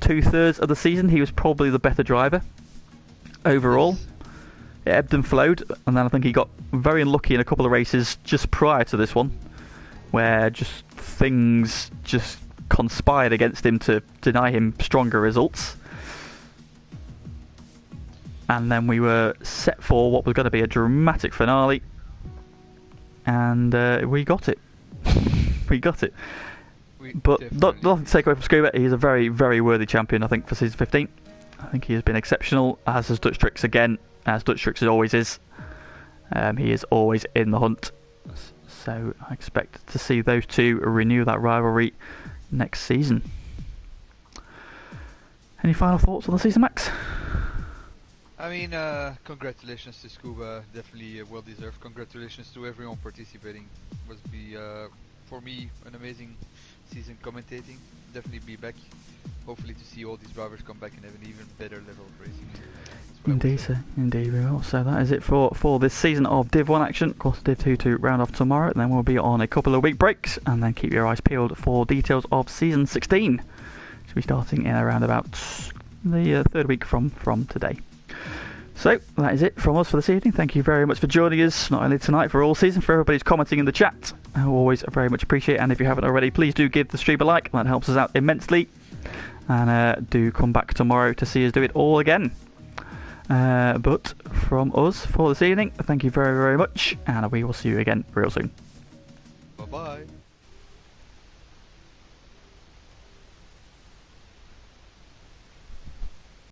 A: 2/3 of the season, he was probably the better driver overall.
B: Yes.
A: It ebbed and flowed, and then I think he got very unlucky in a couple of races just prior to this one, where just things just conspired against him to deny him stronger results. And then we were set for what was going to be a dramatic finale, and we got it. We got it. But nothing to take away from Scuba. He's a very, very worthy champion, I think, for season 15. I think he has been exceptional, as has Dutch Tricks again, as Dutch Tricks always is. He is always in the hunt. So I expect to see those two renew that rivalry next season. Any final thoughts on the season, Max?
B: I mean, congratulations to Scuba, definitely well deserved. Congratulations to everyone participating. Was for me an amazing season commentating. Definitely be back. Hopefully to see all these drivers come back and have an even better level of racing.
A: Indeed, sir. Indeed, we will. So that is it for this season of Div 1 action. Of course, Div 2 to round off tomorrow. And then we'll be on a couple of week breaks, and then keep your eyes peeled for details of season 16. Should be starting in around about the third week from today. So that is it from us for this evening. Thank you very much for joining us, not only tonight, for all season, for everybody who's commenting in the chat. I always very much appreciate it. And if you haven't already, please do give the stream a like. That helps us out immensely. And do come back tomorrow to see us do it all again. But from us for this evening, thank you very, very much, and we will see you again real soon.
B: Bye bye.